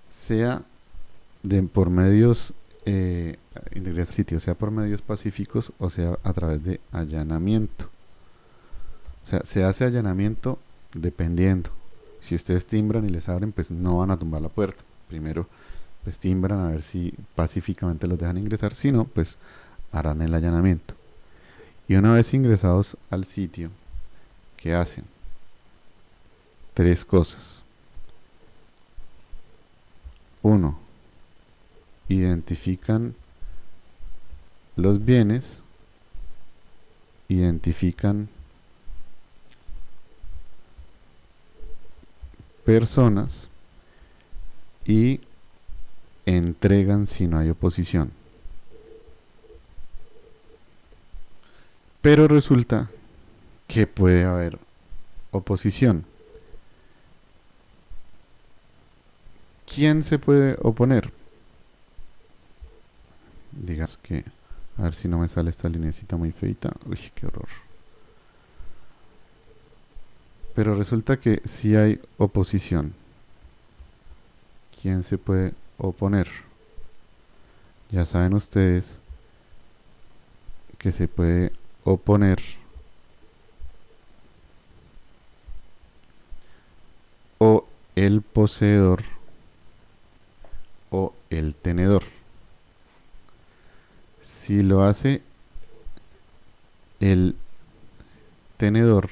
sea por medios ingresar al sitio, sea por medios pacíficos o sea a través de allanamiento. O sea, se hace allanamiento dependiendo. Si ustedes timbran y les abren, pues no van a tumbar la puerta. Primero, pues timbran a ver si pacíficamente los dejan ingresar. Si no, pues harán el allanamiento. Y una vez ingresados al sitio, ¿qué hacen? 3 cosas. 1. Identifican los bienes, identifican personas y entregan si no hay oposición. Pero resulta que puede haber oposición. ¿Quién se puede oponer? Digamos que, a ver si no me sale esta linecita muy feita. Uy, qué horror. Pero resulta que sí hay oposición. ¿Quién se puede oponer? Ya saben ustedes que se puede oponer o el poseedor o el tenedor. Si lo hace el tenedor,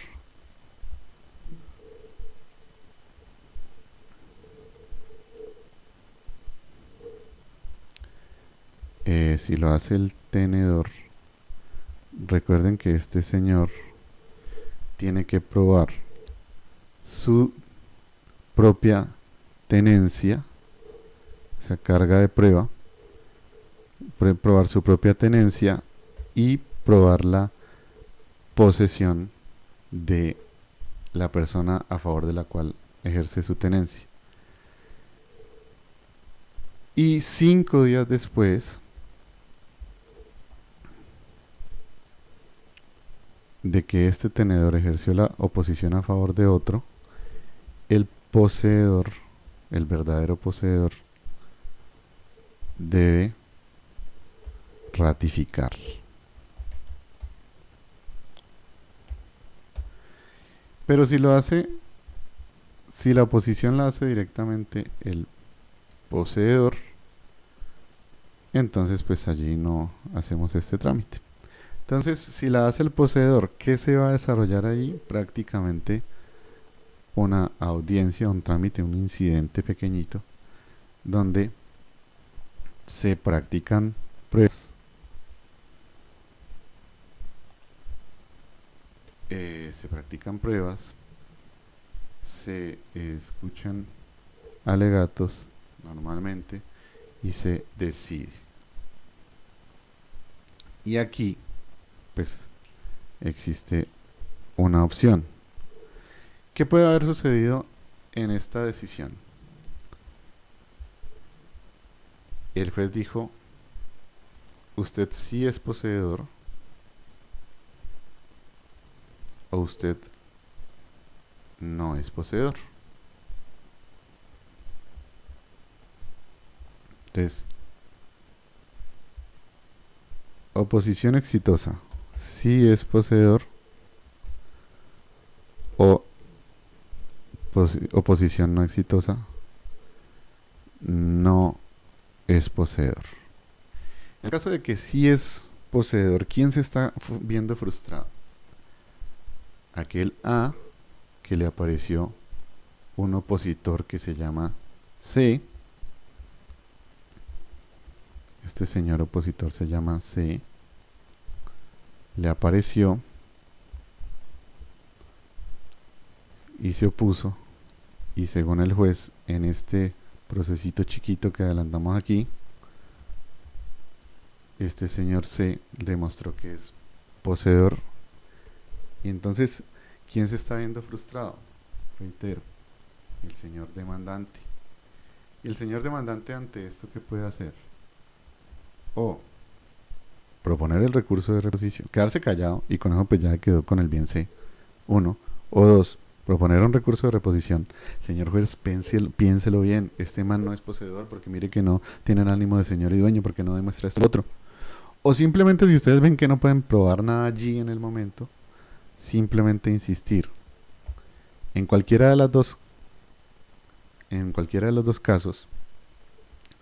recuerden que este señor tiene que probar su propia tenencia, o sea, carga de prueba, probar su propia tenencia y probar la posesión de la persona a favor de la cual ejerce su tenencia. Y 5 días después de que este tenedor ejerció la oposición a favor de otro, el poseedor, el verdadero poseedor, debe ratificar. Pero si lo hace, si la oposición la hace directamente el poseedor, entonces pues allí no hacemos este trámite. Entonces, si la hace el poseedor, ¿qué se va a desarrollar ahí? Prácticamente una audiencia, un trámite, un incidente pequeñito, donde se practican pruebas. Se escuchan alegatos normalmente y se decide. Y aquí, pues, existe una opción. ¿Qué puede haber sucedido en esta decisión? El juez dijo, usted sí es poseedor o usted no es poseedor. Entonces, oposición exitosa, sí es poseedor, o oposición no exitosa, no es poseedor. En el caso de que sí es poseedor, ¿quién se está viendo frustrado? Aquel A que le apareció un opositor que se llama C. Este señor opositor se llama C. Le apareció y se opuso. Y según el juez, en este procesito chiquito que adelantamos aquí, este señor C demostró que es poseedor. Y entonces, ¿quién se está viendo frustrado? Reitero, el señor demandante. Y el señor demandante ante esto, ¿qué puede hacer? O proponer el recurso de reposición, quedarse callado y con eso pues ya quedó con el bien C. Uno. O dos, proponer un recurso de reposición. Señor juez, piénselo bien, este man no es poseedor porque mire que no tiene el ánimo de señor y dueño porque no demuestra esto otro. O simplemente si ustedes ven que no pueden probar nada allí en el momento, simplemente insistir. En cualquiera de las dos, en cualquiera de los dos casos,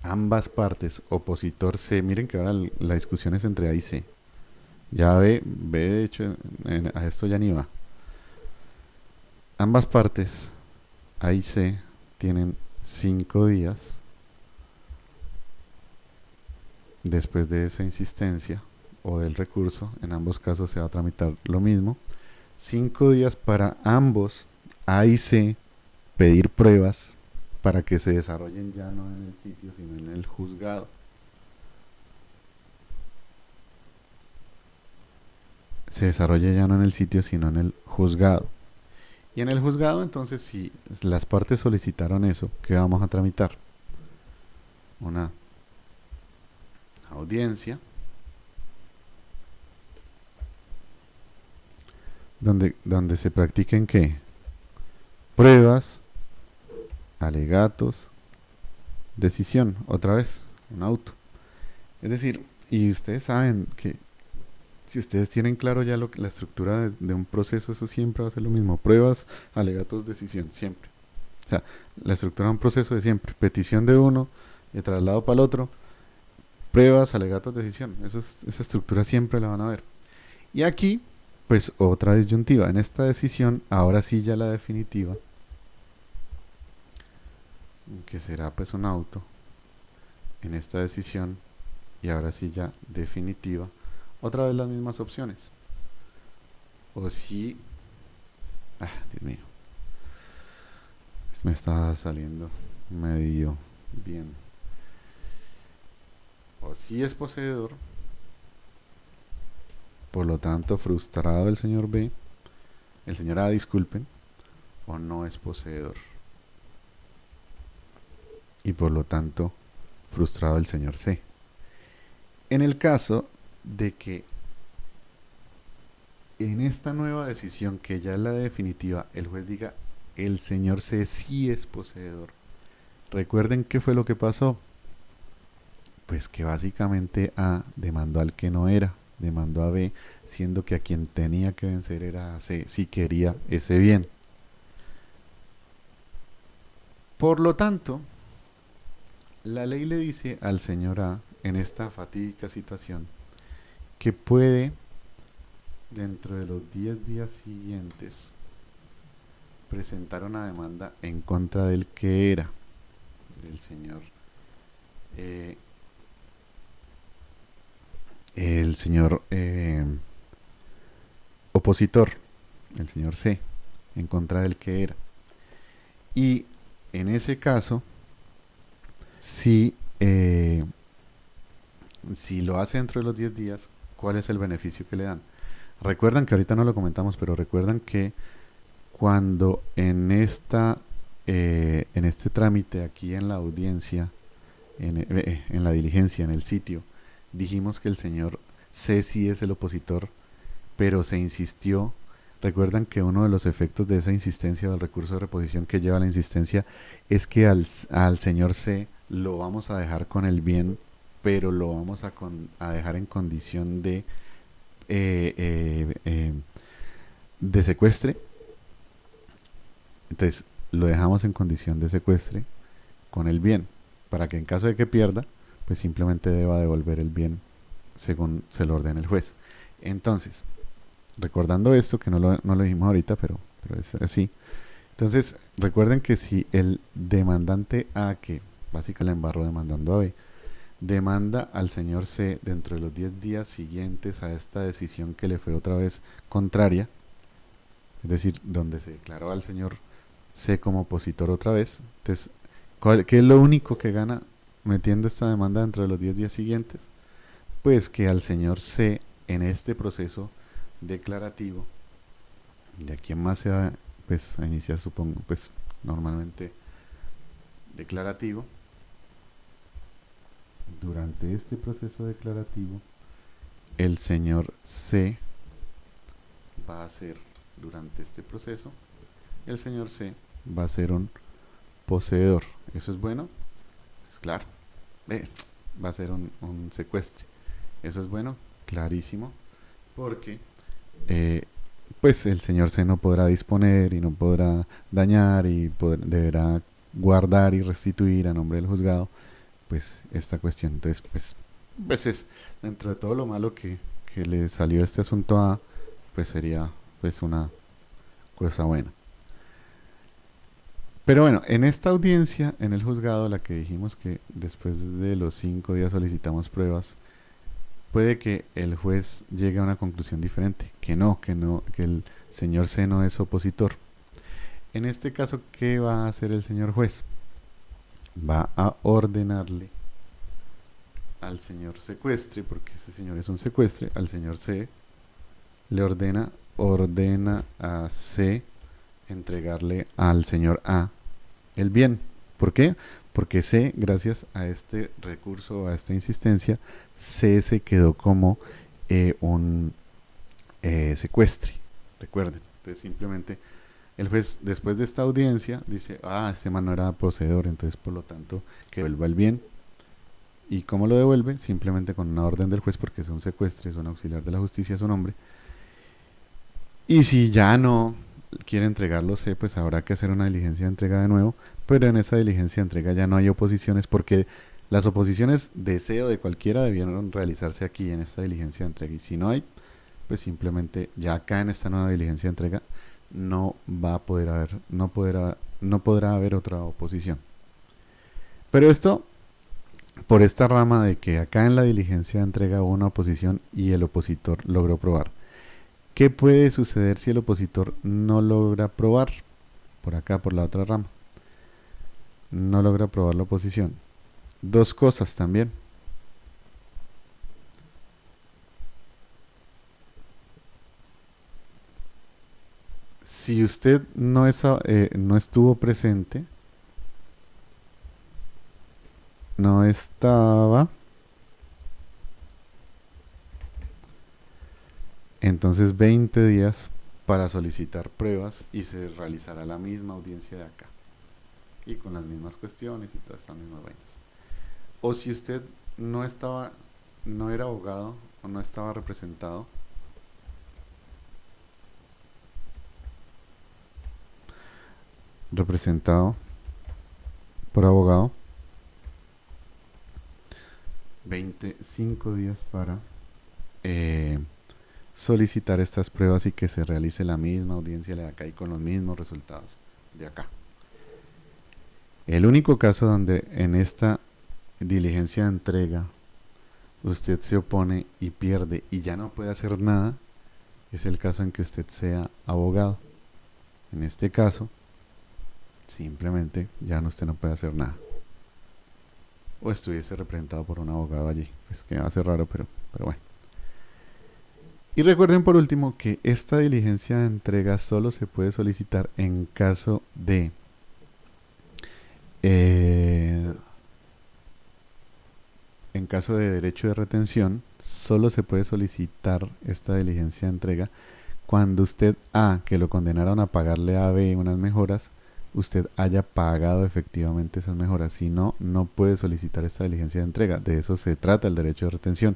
ambas partes, opositor C, miren que ahora la discusión es entre A y C. Ya ve de hecho, a esto ya ni va. Ambas partes, A y C, tienen 5 días después de esa insistencia o del recurso. En ambos casos se va a tramitar lo mismo. 5 días para ambos, A y C, pedir pruebas para que se desarrollen ya no en el sitio, sino en el juzgado. Se desarrolla ya no en el sitio, sino en el juzgado. Y en el juzgado, entonces, si las partes solicitaron eso, ¿qué vamos a tramitar? Una audiencia donde se practiquen ¿qué? Pruebas, alegatos, decisión, otra vez, un auto. Es decir, y ustedes saben que si ustedes tienen claro ya la estructura de un proceso, eso siempre va a ser lo mismo. Pruebas, alegatos, decisión, siempre. O sea, la estructura de un proceso de siempre. Petición de uno, y traslado para el otro, pruebas, alegatos, decisión. Esa estructura siempre la van a ver. Y aquí, pues otra disyuntiva. En esta decisión, ahora sí ya la definitiva, que será pues un auto, en esta decisión, y ahora sí ya definitiva, otra vez las mismas opciones. O si... Dios mío. Me está saliendo medio bien. O si es poseedor, por lo tanto frustrado el señor B, el señor A, disculpen, o no es poseedor. Y por lo tanto frustrado el señor C. En el caso de que en esta nueva decisión, que ya es la definitiva, el juez diga el señor C sí es poseedor, recuerden qué fue lo que pasó. Pues que básicamente A demandó al que no era, demandó a B, siendo que a quien tenía que vencer era a C si quería ese bien. Por lo tanto, la ley le dice al señor A, en esta fatídica situación, que puede, dentro de los 10 días siguientes, presentar una demanda en contra del que era, del señor, el señor opositor, el señor C, en contra del que era. Y en ese caso, si lo hace dentro de los 10 días, ¿cuál es el beneficio que le dan? Recuerdan que ahorita no lo comentamos, pero recuerdan que cuando en este trámite aquí en la audiencia, en la diligencia, en el sitio, dijimos que el señor C sí es el opositor, pero se insistió. Recuerdan que uno de los efectos de esa insistencia del recurso de reposición que lleva a la insistencia es que al señor C lo vamos a dejar con el bien, pero lo vamos a dejar en condición de secuestre. Entonces lo dejamos en condición de secuestre con el bien, para que en caso de que pierda, pues simplemente deba devolver el bien según se lo ordene el juez. Entonces, recordando esto, que no lo dijimos ahorita, pero es así, Entonces, recuerden que si el demandante A, que básicamente la embarró demandando a B, demanda al señor C dentro de los 10 días siguientes a esta decisión que le fue otra vez contraria, es decir, donde se declaró al señor C como opositor otra vez, entonces, ¿qué es lo único que gana metiendo esta demanda dentro de los 10 días siguientes? Pues que al señor C en este proceso declarativo, de aquí en más se va pues, a iniciar, supongo, pues normalmente declarativo, durante este proceso declarativo, el señor C va a ser, durante este proceso, el señor C va a ser un poseedor. ¿Eso es bueno? Pues claro. Va a ser un secuestre. ¿Eso es bueno? Clarísimo. Porque eh, pues el señor C no podrá disponer y no podrá dañar y deberá guardar y restituir a nombre del juzgado pues esta cuestión. Entonces pues es dentro de todo lo malo que le salió este asunto a, pues sería pues una cosa buena. Pero bueno, en esta audiencia, en el juzgado, la que dijimos que después de los 5 días solicitamos pruebas, puede que el juez llegue a una conclusión diferente, que el señor C no es opositor. En este caso, ¿qué va a hacer el señor juez? Va a ordenarle al señor secuestre, porque ese señor es un secuestre, al señor C, le ordena a C entregarle al señor A el bien. ¿Por qué? Porque C, gracias a este recurso, a esta insistencia, C se quedó como un secuestre. Recuerden. Entonces simplemente el juez, después de esta audiencia, dice, este man no era poseedor, entonces por lo tanto que devuelva el bien. ¿Y cómo lo devuelve? Simplemente con una orden del juez, porque es un secuestre, es un auxiliar de la justicia, es un hombre. Y si ya no quiere entregarlo C, pues habrá que hacer una diligencia de entrega de nuevo, pero en esa diligencia de entrega ya no hay oposiciones, porque las oposiciones de C o de cualquiera debieron realizarse aquí en esta diligencia de entrega, y si no hay, pues simplemente ya acá en esta nueva diligencia de entrega no va a poder haber, no podrá haber otra oposición. Pero esto, por esta rama de que acá en la diligencia de entrega hubo una oposición y el opositor logró probar. ¿Qué puede suceder si el opositor no logra probar? Por acá, por la otra rama. No logra probar la oposición. Dos cosas también. Si usted no estuvo presente, no estaba, entonces 20 días para solicitar pruebas y se realizará la misma audiencia de acá. Y con las mismas cuestiones y todas estas mismas vainas. O si usted no estaba, no era abogado o no estaba representado por abogado, 25 días para solicitar estas pruebas y que se realice la misma audiencia de acá y con los mismos resultados de acá. El único caso donde en esta diligencia de entrega usted se opone y pierde y ya no puede hacer nada es el caso en que usted sea abogado. En este caso, simplemente ya usted no puede hacer nada. O estuviese representado por un abogado allí. Pues que hace raro, pero bueno. Y recuerden por último que esta diligencia de entrega solo se puede solicitar en caso de derecho de retención. Solo se puede solicitar esta diligencia de entrega cuando usted que lo condenaron a pagarle a B unas mejoras, usted haya pagado efectivamente esas mejoras. Si no, no puede solicitar esta diligencia de entrega. De eso se trata el derecho de retención,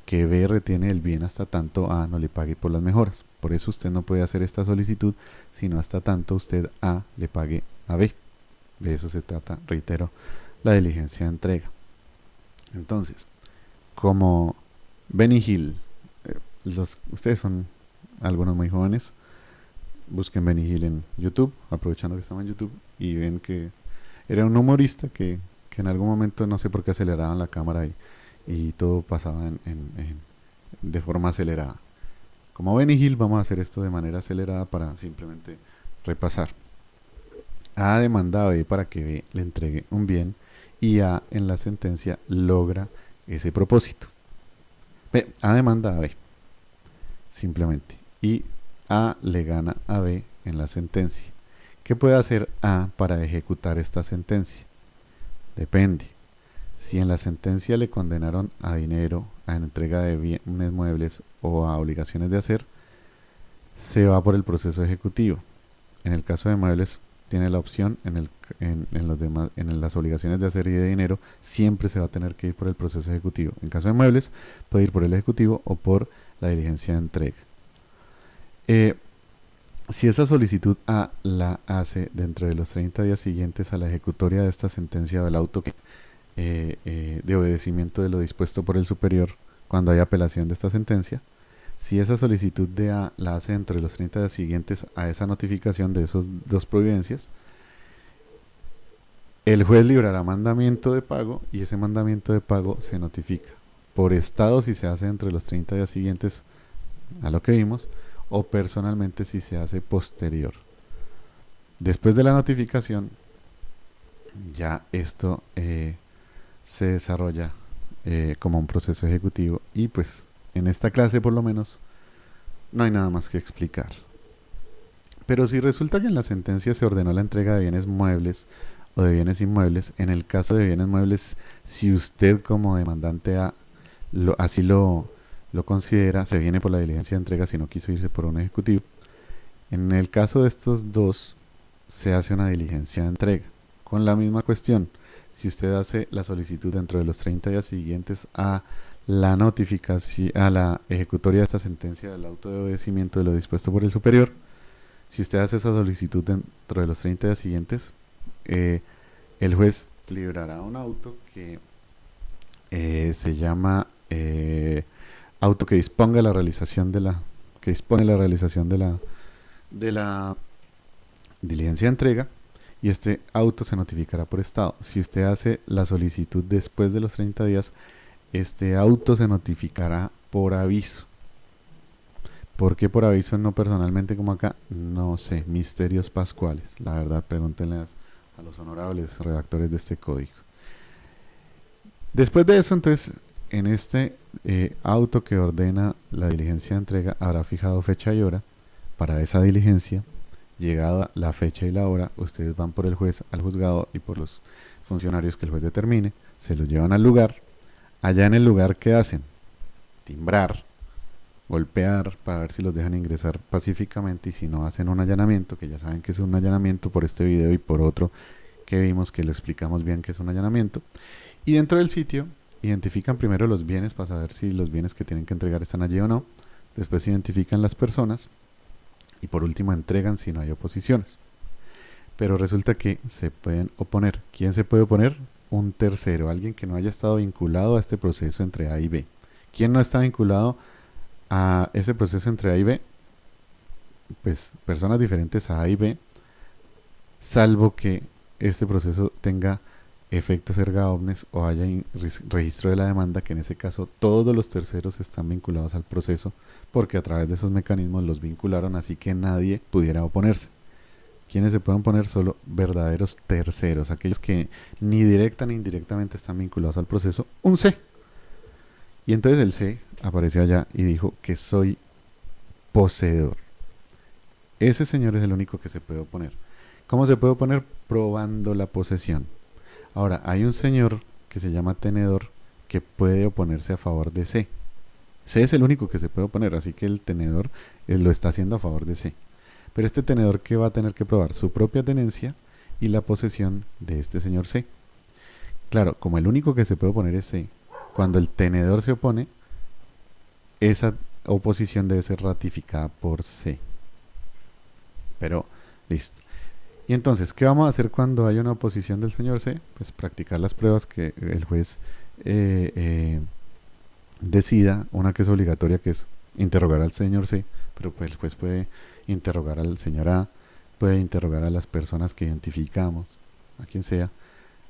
que B retiene el bien hasta tanto A no le pague por las mejoras. Por eso usted no puede hacer esta solicitud, sino hasta tanto usted A le pague a B. De eso se trata, reitero, la diligencia de entrega. Entonces, como Benny Hill, ustedes son algunos muy jóvenes, busquen Benny Hill en YouTube, aprovechando que estamos en YouTube, y ven que era un humorista que en algún momento no sé por qué aceleraban la cámara y todo pasaba de forma acelerada. Como Benny Hill, vamos a hacer esto de manera acelerada para simplemente repasar. A demanda a B para que B le entregue un bien y A en la sentencia logra ese propósito. A demanda a B, simplemente. Y A le gana a B en la sentencia. ¿Qué puede hacer A para ejecutar esta sentencia? Depende. Si en la sentencia le condenaron a dinero, a entrega de bienes muebles o a obligaciones de hacer, se va por el proceso ejecutivo. En el caso de muebles, tiene la opción, en los demás, en las obligaciones de hacer y de dinero, siempre se va a tener que ir por el proceso ejecutivo. En caso de muebles, puede ir por el ejecutivo o por la diligencia de entrega. Si esa solicitud A la hace dentro de los 30 días siguientes a la ejecutoria de esta sentencia del auto de obedecimiento de lo dispuesto por el superior cuando hay apelación de esta sentencia, si esa solicitud de A la hace entre los 30 días siguientes a esa notificación de esas dos providencias, el juez librará mandamiento de pago y ese mandamiento de pago se notifica por estado si se hace entre los 30 días siguientes a lo que vimos o personalmente si se hace posterior. Después de la notificación, ya esto se desarrolla como un proceso ejecutivo y pues en esta clase por lo menos no hay nada más que explicar. Pero si resulta que en la sentencia se ordenó la entrega de bienes muebles o de bienes inmuebles, en el caso de bienes muebles, si usted como demandante así lo considera, se viene por la diligencia de entrega si no quiso irse por un ejecutivo. En el caso de estos dos, se hace una diligencia de entrega. Con la misma cuestión, si usted hace la solicitud dentro de los 30 días siguientes a la notificación, a la ejecutoria de esta sentencia del auto de obedecimiento de lo dispuesto por el superior, si usted hace esa solicitud dentro de los 30 días siguientes, el juez librará un auto que se llama auto que disponga la realización que dispone la realización de la diligencia de entrega, y este auto se notificará por estado. Si usted hace la solicitud después de los 30 días, este auto se notificará por aviso. ¿Por qué por aviso, no personalmente como acá? No sé, misterios pascuales. La verdad, pregúntenle a los honorables redactores de este código. Después de eso, entonces, en este auto que ordena la diligencia de entrega, habrá fijado fecha y hora para esa diligencia. Llegada la fecha y la hora, ustedes van por el juez al juzgado y por los funcionarios que el juez determine, se los llevan al lugar. Allá en el lugar, ¿qué hacen? Timbrar, golpear para ver si los dejan ingresar pacíficamente, y si no, hacen un allanamiento, que ya saben que es un allanamiento por este video y por otro que vimos que lo explicamos bien que es un allanamiento. Y dentro del sitio identifican primero los bienes para saber si los bienes que tienen que entregar están allí o no. Después identifican las personas y por último entregan si no hay oposiciones. Pero resulta que se pueden oponer. ¿Quién se puede oponer? Un tercero, alguien que no haya estado vinculado a este proceso entre A y B. ¿Quién no está vinculado a ese proceso entre A y B? Pues personas diferentes a A y B, salvo que este proceso tenga efectos erga omnes o haya registro de la demanda, que en ese caso todos los terceros están vinculados al proceso porque a través de esos mecanismos los vincularon, así que nadie pudiera oponerse. ¿Quiénes se pueden oponer? Solo verdaderos terceros, aquellos que ni directa ni indirectamente están vinculados al proceso. Un C. Y entonces el C apareció allá y dijo que soy poseedor. Ese señor es el único que se puede oponer. ¿Cómo se puede oponer? Probando la posesión. Ahora, hay un señor que se llama tenedor que puede oponerse a favor de C. C es el único que se puede oponer, así que el tenedor lo está haciendo a favor de C. Pero este tenedor, ¿qué va a tener que probar? Su propia tenencia y la posesión de este señor C. Claro, como el único que se puede oponer es C, cuando el tenedor se opone, esa oposición debe ser ratificada por C. Pero, listo. Y entonces, ¿qué vamos a hacer cuando hay una oposición del señor C? Pues practicar las pruebas que el juez decida, una que es obligatoria, que es interrogar al señor C, pero pues el juez puede interrogar al señor A, puede interrogar a las personas que identificamos, a quien sea.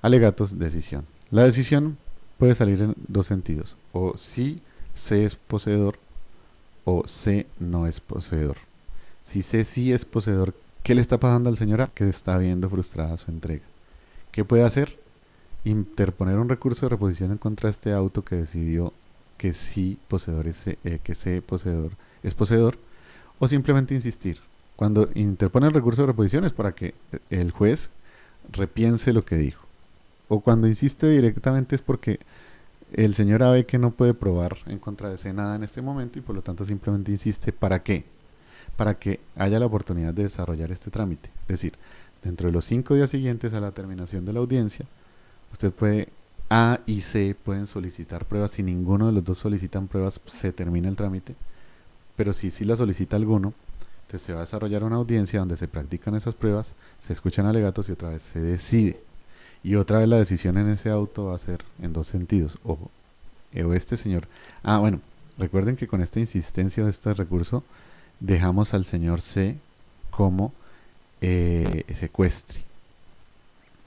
Alegatos, decisión. La decisión puede salir en dos sentidos, o si C es poseedor o C no es poseedor. Si C sí es poseedor, ¿qué le está pasando al señor A? Que está viendo frustrada su entrega. ¿Qué puede hacer? Interponer un recurso de reposición en contra de este auto que decidió que sí poseedor es que C poseedor es poseedor, o simplemente insistir. Cuando interpone el recurso de reposición es para que el juez repiense lo que dijo. O cuando insiste directamente es porque el señor A ve que no puede probar en contra de C nada en este momento y por lo tanto simplemente insiste. ¿Para qué? Para que haya la oportunidad de desarrollar este trámite. Es decir, dentro de los 5 días siguientes a la terminación de la audiencia, usted puede, A y C pueden solicitar pruebas. Si ninguno de los dos solicitan pruebas, se termina el trámite. Pero si sí la solicita alguno, entonces se va a desarrollar una audiencia donde se practican esas pruebas, se escuchan alegatos y otra vez se decide. Y otra vez la decisión en ese auto va a ser en dos sentidos. O este señor. Ah, bueno, recuerden que con esta insistencia de este recurso dejamos al señor C como secuestre.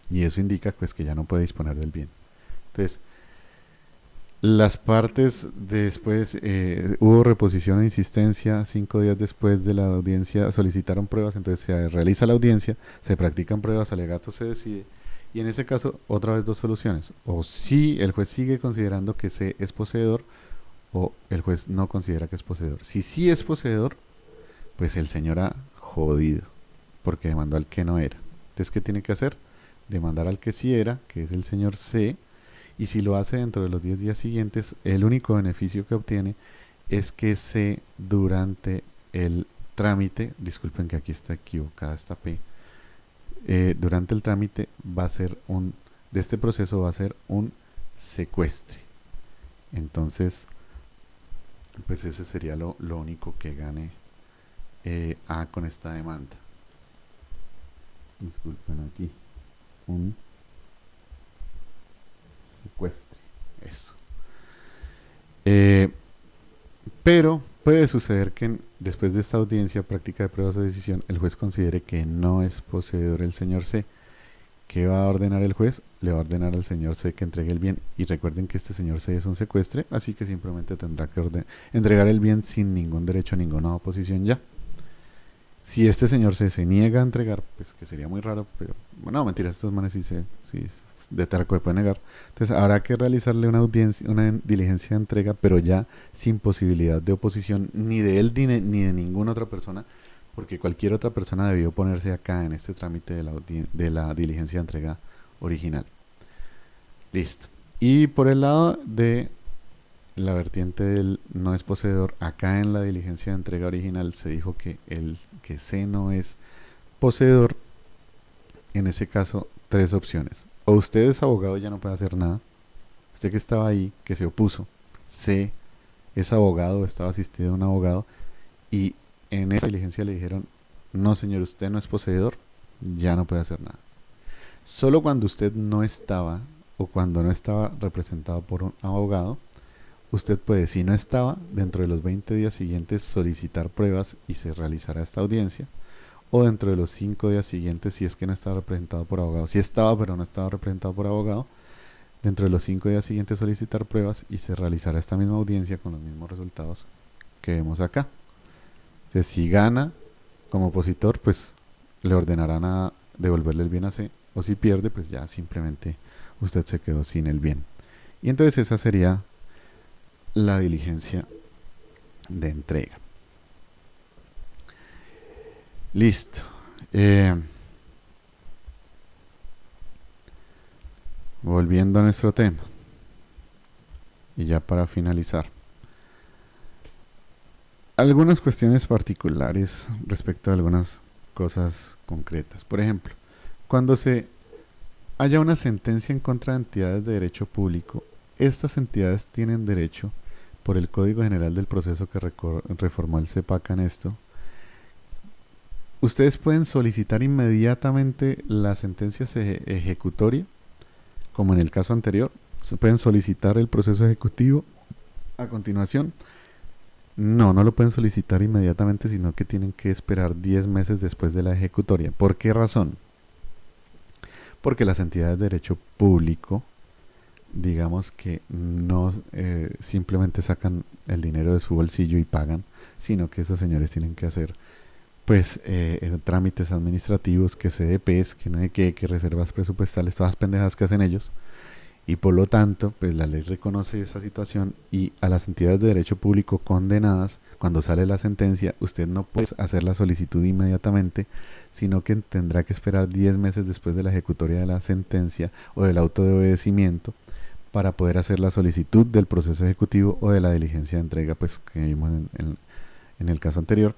Y eso indica pues que ya no puede disponer del bien. Entonces, las partes después, hubo reposición e insistencia, 5 días después de la audiencia solicitaron pruebas, entonces se realiza la audiencia, se practican pruebas, alegatos se decide, y en ese caso otra vez dos soluciones, o si el juez sigue considerando que C es poseedor, o el juez no considera que es poseedor. Si sí es poseedor, pues el señor ha jodido, porque demandó al que no era. Entonces, ¿qué tiene que hacer? Demandar al que sí era, que es el señor C, y si lo hace dentro de los 10 días siguientes, el único beneficio que obtiene es que C durante el trámite, disculpen que aquí está equivocada esta P, durante el trámite va a ser de este proceso va a ser un secuestre. Entonces, pues ese sería lo único que gane A con esta demanda. Disculpen aquí. Un secuestre. Eso. Pero puede suceder que después de esta audiencia, práctica de pruebas o decisión, el juez considere que no es poseedor el señor C. ¿Qué va a ordenar el juez? Le va a ordenar al señor C que entregue el bien. Y recuerden que este señor C es un secuestre, así que simplemente tendrá que entregar el bien sin ningún derecho a ninguna oposición ya. Si este señor C se niega a entregar, pues que sería muy raro, pero bueno, mentira, estos manes sí de terco se puede negar. Entonces habrá que realizarle una audiencia, una diligencia de entrega, pero ya sin posibilidad de oposición ni de él ni de ninguna otra persona, porque cualquier otra persona debió ponerse acá en este trámite de la diligencia de entrega original. Listo. Y por el lado de la vertiente del no es poseedor, acá en la diligencia de entrega original se dijo que que C no es poseedor. En ese caso, tres opciones. O usted es abogado y ya no puede hacer nada. Usted que estaba ahí, que se opuso. C es abogado, estaba asistido a un abogado y en esa diligencia le dijeron, no señor, usted no es poseedor, ya no puede hacer nada. Solo cuando usted no estaba o cuando no estaba representado por un abogado, usted puede, si no estaba, dentro de los 20 días siguientes solicitar pruebas y se realizará esta audiencia, o dentro de los 5 días siguientes, si es que no estaba representado por abogado, si estaba pero no estaba representado por abogado, dentro de los 5 días siguientes solicitar pruebas y se realizará esta misma audiencia con los mismos resultados que vemos acá. Entonces, si gana como opositor, pues le ordenarán a devolverle el bien a C, o si pierde, pues ya simplemente usted se quedó sin el bien. Y entonces esa sería la diligencia de entrega. Listo. Volviendo a nuestro tema. Y ya para finalizar. Algunas cuestiones particulares respecto a algunas cosas concretas. Por ejemplo, cuando se haya una sentencia en contra de entidades de derecho público, estas entidades tienen derecho, por el Código General del Proceso que reformó el CEPACA en esto, ustedes pueden solicitar inmediatamente la sentencia ejecutoria, como en el caso anterior, se pueden solicitar el proceso ejecutivo a continuación No, no lo pueden solicitar inmediatamente, sino que tienen que esperar 10 meses después de la ejecutoria. ¿Por qué razón? Porque las entidades de derecho público, digamos que no simplemente sacan el dinero de su bolsillo y pagan, sino que esos señores tienen que hacer pues trámites administrativos, que CDPs, que no sé qué, que reservas presupuestales, todas las pendejas que hacen ellos, y por lo tanto, pues la ley reconoce esa situación y a las entidades de derecho público condenadas, cuando sale la sentencia, usted no puede hacer la solicitud inmediatamente, sino que tendrá que esperar 10 meses después de la ejecutoria de la sentencia o del auto de obedecimiento para poder hacer la solicitud del proceso ejecutivo o de la diligencia de entrega, pues que vimos en el caso anterior.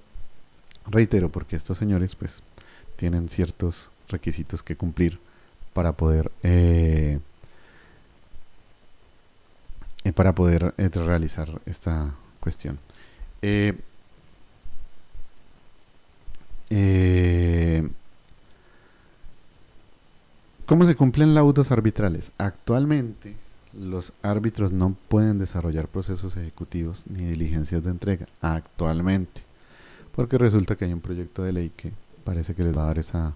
Reitero, porque estos señores pues tienen ciertos requisitos que cumplir para poder realizar esta cuestión. Eh, eh, ¿Cómo se cumplen laudos arbitrales? Actualmente los árbitros no pueden desarrollar procesos ejecutivos ni diligencias de entrega. Actualmente. Porque resulta que hay un proyecto de ley que parece que les va a dar esa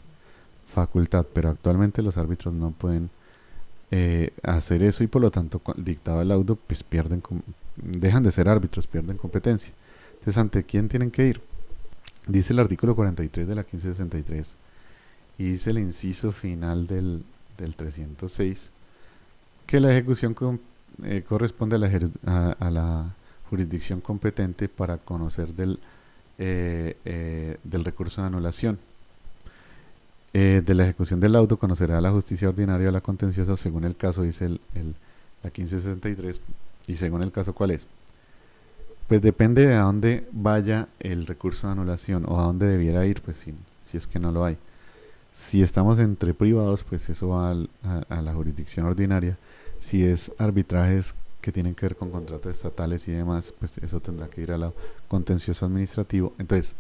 facultad, pero actualmente los árbitros no pueden hacer eso y por lo tanto dictado el laudo pues dejan de ser árbitros, pierden competencia. Entonces, ¿ante quién tienen que ir? Dice el artículo 43 de la 1563 y dice el inciso final del 306 que la ejecución corresponde a la jurisdicción competente para conocer del recurso de anulación. De la ejecución del laudo conocerá la justicia ordinaria o la contenciosa según el caso, dice la 1563, y según el caso, ¿cuál es? Pues depende de a dónde vaya el recurso de anulación o a dónde debiera ir, pues si es que no lo hay. Si estamos entre privados, pues eso va a la jurisdicción ordinaria. Si es arbitrajes que tienen que ver con contratos estatales y demás, pues eso tendrá que ir a la contencioso administrativo. Entonces,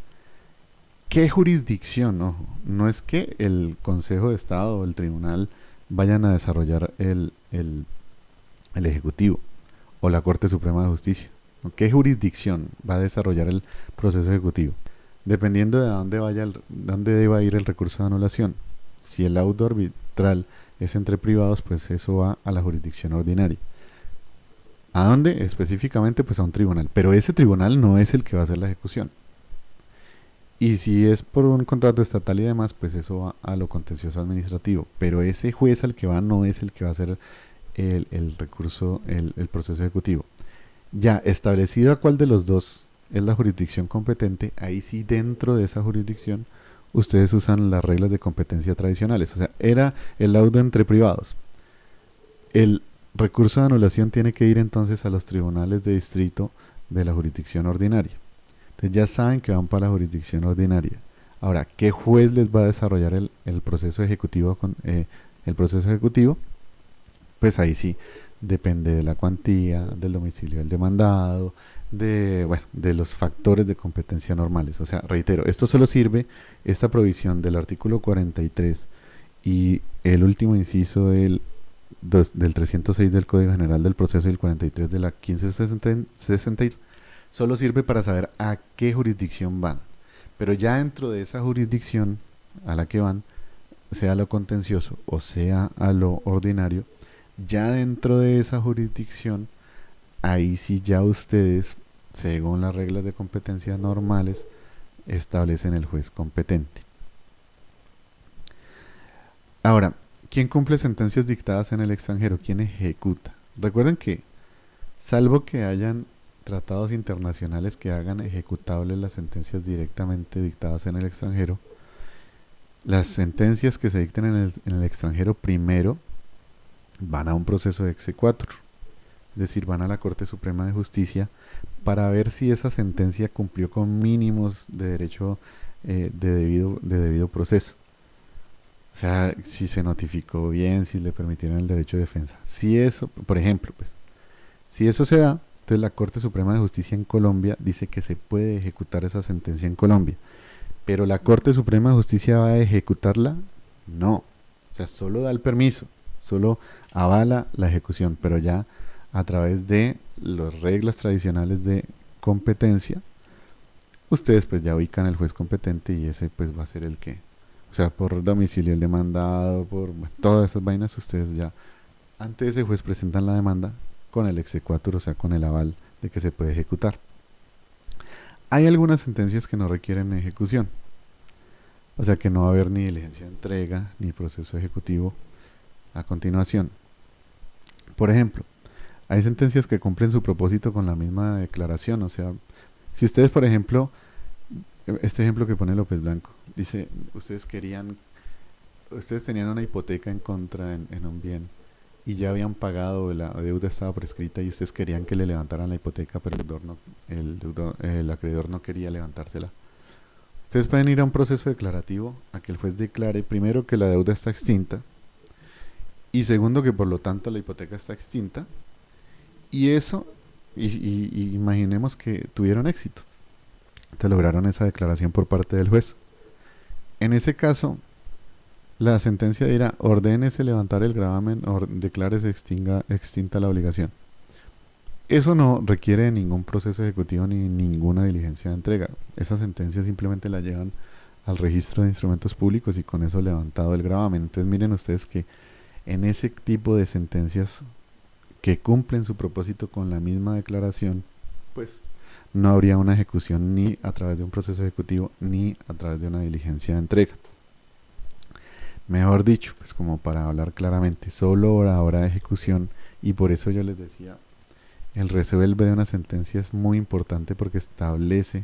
¿qué jurisdicción? Ojo, no es que el Consejo de Estado o el tribunal vayan a desarrollar el Ejecutivo o la Corte Suprema de Justicia. ¿Qué jurisdicción va a desarrollar el proceso ejecutivo? Dependiendo de dónde deba ir el recurso de anulación. Si el laudo arbitral es entre privados, pues eso va a la jurisdicción ordinaria. ¿A dónde? Específicamente, pues a un tribunal. Pero ese tribunal no es el que va a hacer la ejecución. Y si es por un contrato estatal y demás, pues eso va a lo contencioso administrativo. Pero ese juez al que va no es el que va a hacer el recurso, el proceso ejecutivo. Ya establecido a cuál de los dos es la jurisdicción competente, ahí sí dentro de esa jurisdicción ustedes usan las reglas de competencia tradicionales. O sea, era el laudo entre privados. El recurso de anulación tiene que ir entonces a los tribunales de distrito de la jurisdicción ordinaria. Entonces ya saben que van para la jurisdicción ordinaria. Ahora, ¿qué juez les va a desarrollar el proceso ejecutivo? El proceso ejecutivo, pues ahí sí depende de la cuantía, del domicilio del demandado, de los factores de competencia normales. O sea, reitero, esto solo sirve, esta provisión del artículo 43 y el último inciso del 306 del Código General del Proceso y el 43 de la 1566 solo sirve para saber a qué jurisdicción van. Pero ya dentro de esa jurisdicción a la que van, sea a lo contencioso o sea a lo ordinario, ya dentro de esa jurisdicción, ahí sí ya ustedes, según las reglas de competencia normales, establecen el juez competente. Ahora, ¿quién cumple sentencias dictadas en el extranjero? ¿Quién ejecuta? Recuerden que, salvo que hayan tratados internacionales que hagan ejecutables las sentencias directamente dictadas en el extranjero, las sentencias que se dicten en el extranjero primero van a un proceso de exequatur, es decir, van a la Corte Suprema de Justicia para ver si esa sentencia cumplió con mínimos de derecho de debido proceso. O sea, si se notificó bien, si le permitieron el derecho de defensa. Si eso, por ejemplo, pues, si eso se da, entonces la Corte Suprema de Justicia en Colombia dice que se puede ejecutar esa sentencia en Colombia. Pero la Corte Suprema de Justicia va a ejecutarla, no. O sea, solo da el permiso, solo avala la ejecución, pero ya a través de las reglas tradicionales de competencia, ustedes pues ya ubican el juez competente y ese pues va a ser el que, o sea, por domicilio el demandado, por bueno, todas esas vainas, ustedes ya ante ese juez presentan la demanda con el exequatur, o sea, con el aval de que se puede ejecutar. Hay algunas sentencias que no requieren ejecución, o sea que no va a haber ni diligencia de entrega ni proceso ejecutivo a continuación. Por ejemplo, hay sentencias que cumplen su propósito con la misma declaración, o sea, si ustedes, por ejemplo, este ejemplo que pone López Blanco, dice, ustedes tenían una hipoteca en contra en un bien y ya habían pagado, la deuda estaba prescrita y ustedes querían que le levantaran la hipoteca, pero el acreedor no quería levantársela. Ustedes pueden ir a un proceso declarativo a que el juez declare primero que la deuda está extinta y segundo que por lo tanto la hipoteca está extinta y eso, y imaginemos que tuvieron éxito, te lograron esa declaración por parte del juez. En ese caso, la sentencia dirá, ordénese levantar el gravamen o declárese extinta la obligación. Eso no requiere ningún proceso ejecutivo ni ninguna diligencia de entrega. Esa sentencia simplemente la llevan al registro de instrumentos públicos y con eso levantado el gravamen. Entonces miren ustedes que en ese tipo de sentencias que cumplen su propósito con la misma declaración, pues no habría una ejecución ni a través de un proceso ejecutivo ni a través de una diligencia de entrega. Mejor dicho, pues como para hablar claramente, solo a hora de ejecución, y por eso yo les decía, el resuelve de una sentencia es muy importante porque establece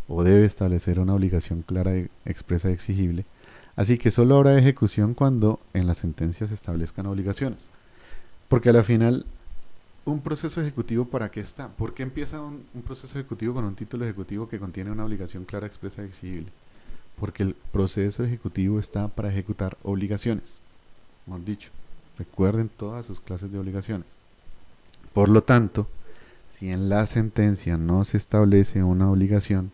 o debe establecer una obligación clara, expresa y exigible. Así que solo habrá ejecución cuando en las sentencias se establezcan obligaciones. Porque a la final, un proceso ejecutivo, ¿para qué está? ¿Por qué empieza un proceso ejecutivo con un título ejecutivo que contiene una obligación clara, expresa y exigible? Porque el proceso ejecutivo está para ejecutar obligaciones. Mejor dicho, recuerden todas sus clases de obligaciones. Por lo tanto, si en la sentencia no se establece una obligación,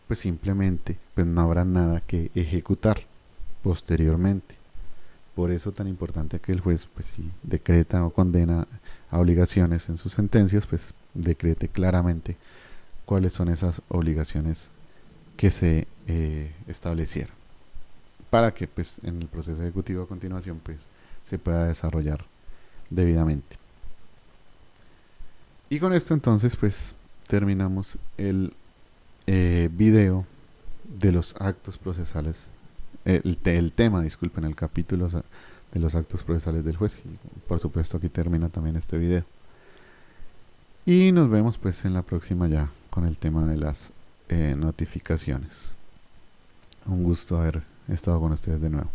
pues simplemente pues no habrá nada que ejecutar posteriormente. Por eso tan importante que el juez, pues si decreta o condena a obligaciones en sus sentencias, pues decrete claramente cuáles son esas obligaciones que se establecieron, para que pues en el proceso ejecutivo a continuación pues se pueda desarrollar debidamente. Y con esto entonces pues terminamos el video de los actos procesales, el tema, disculpen, el capítulo de los actos procesales del juez. Y por supuesto aquí termina también este video. Y nos vemos pues en la próxima ya con el tema de las notificaciones. Un gusto haber estado con ustedes de nuevo.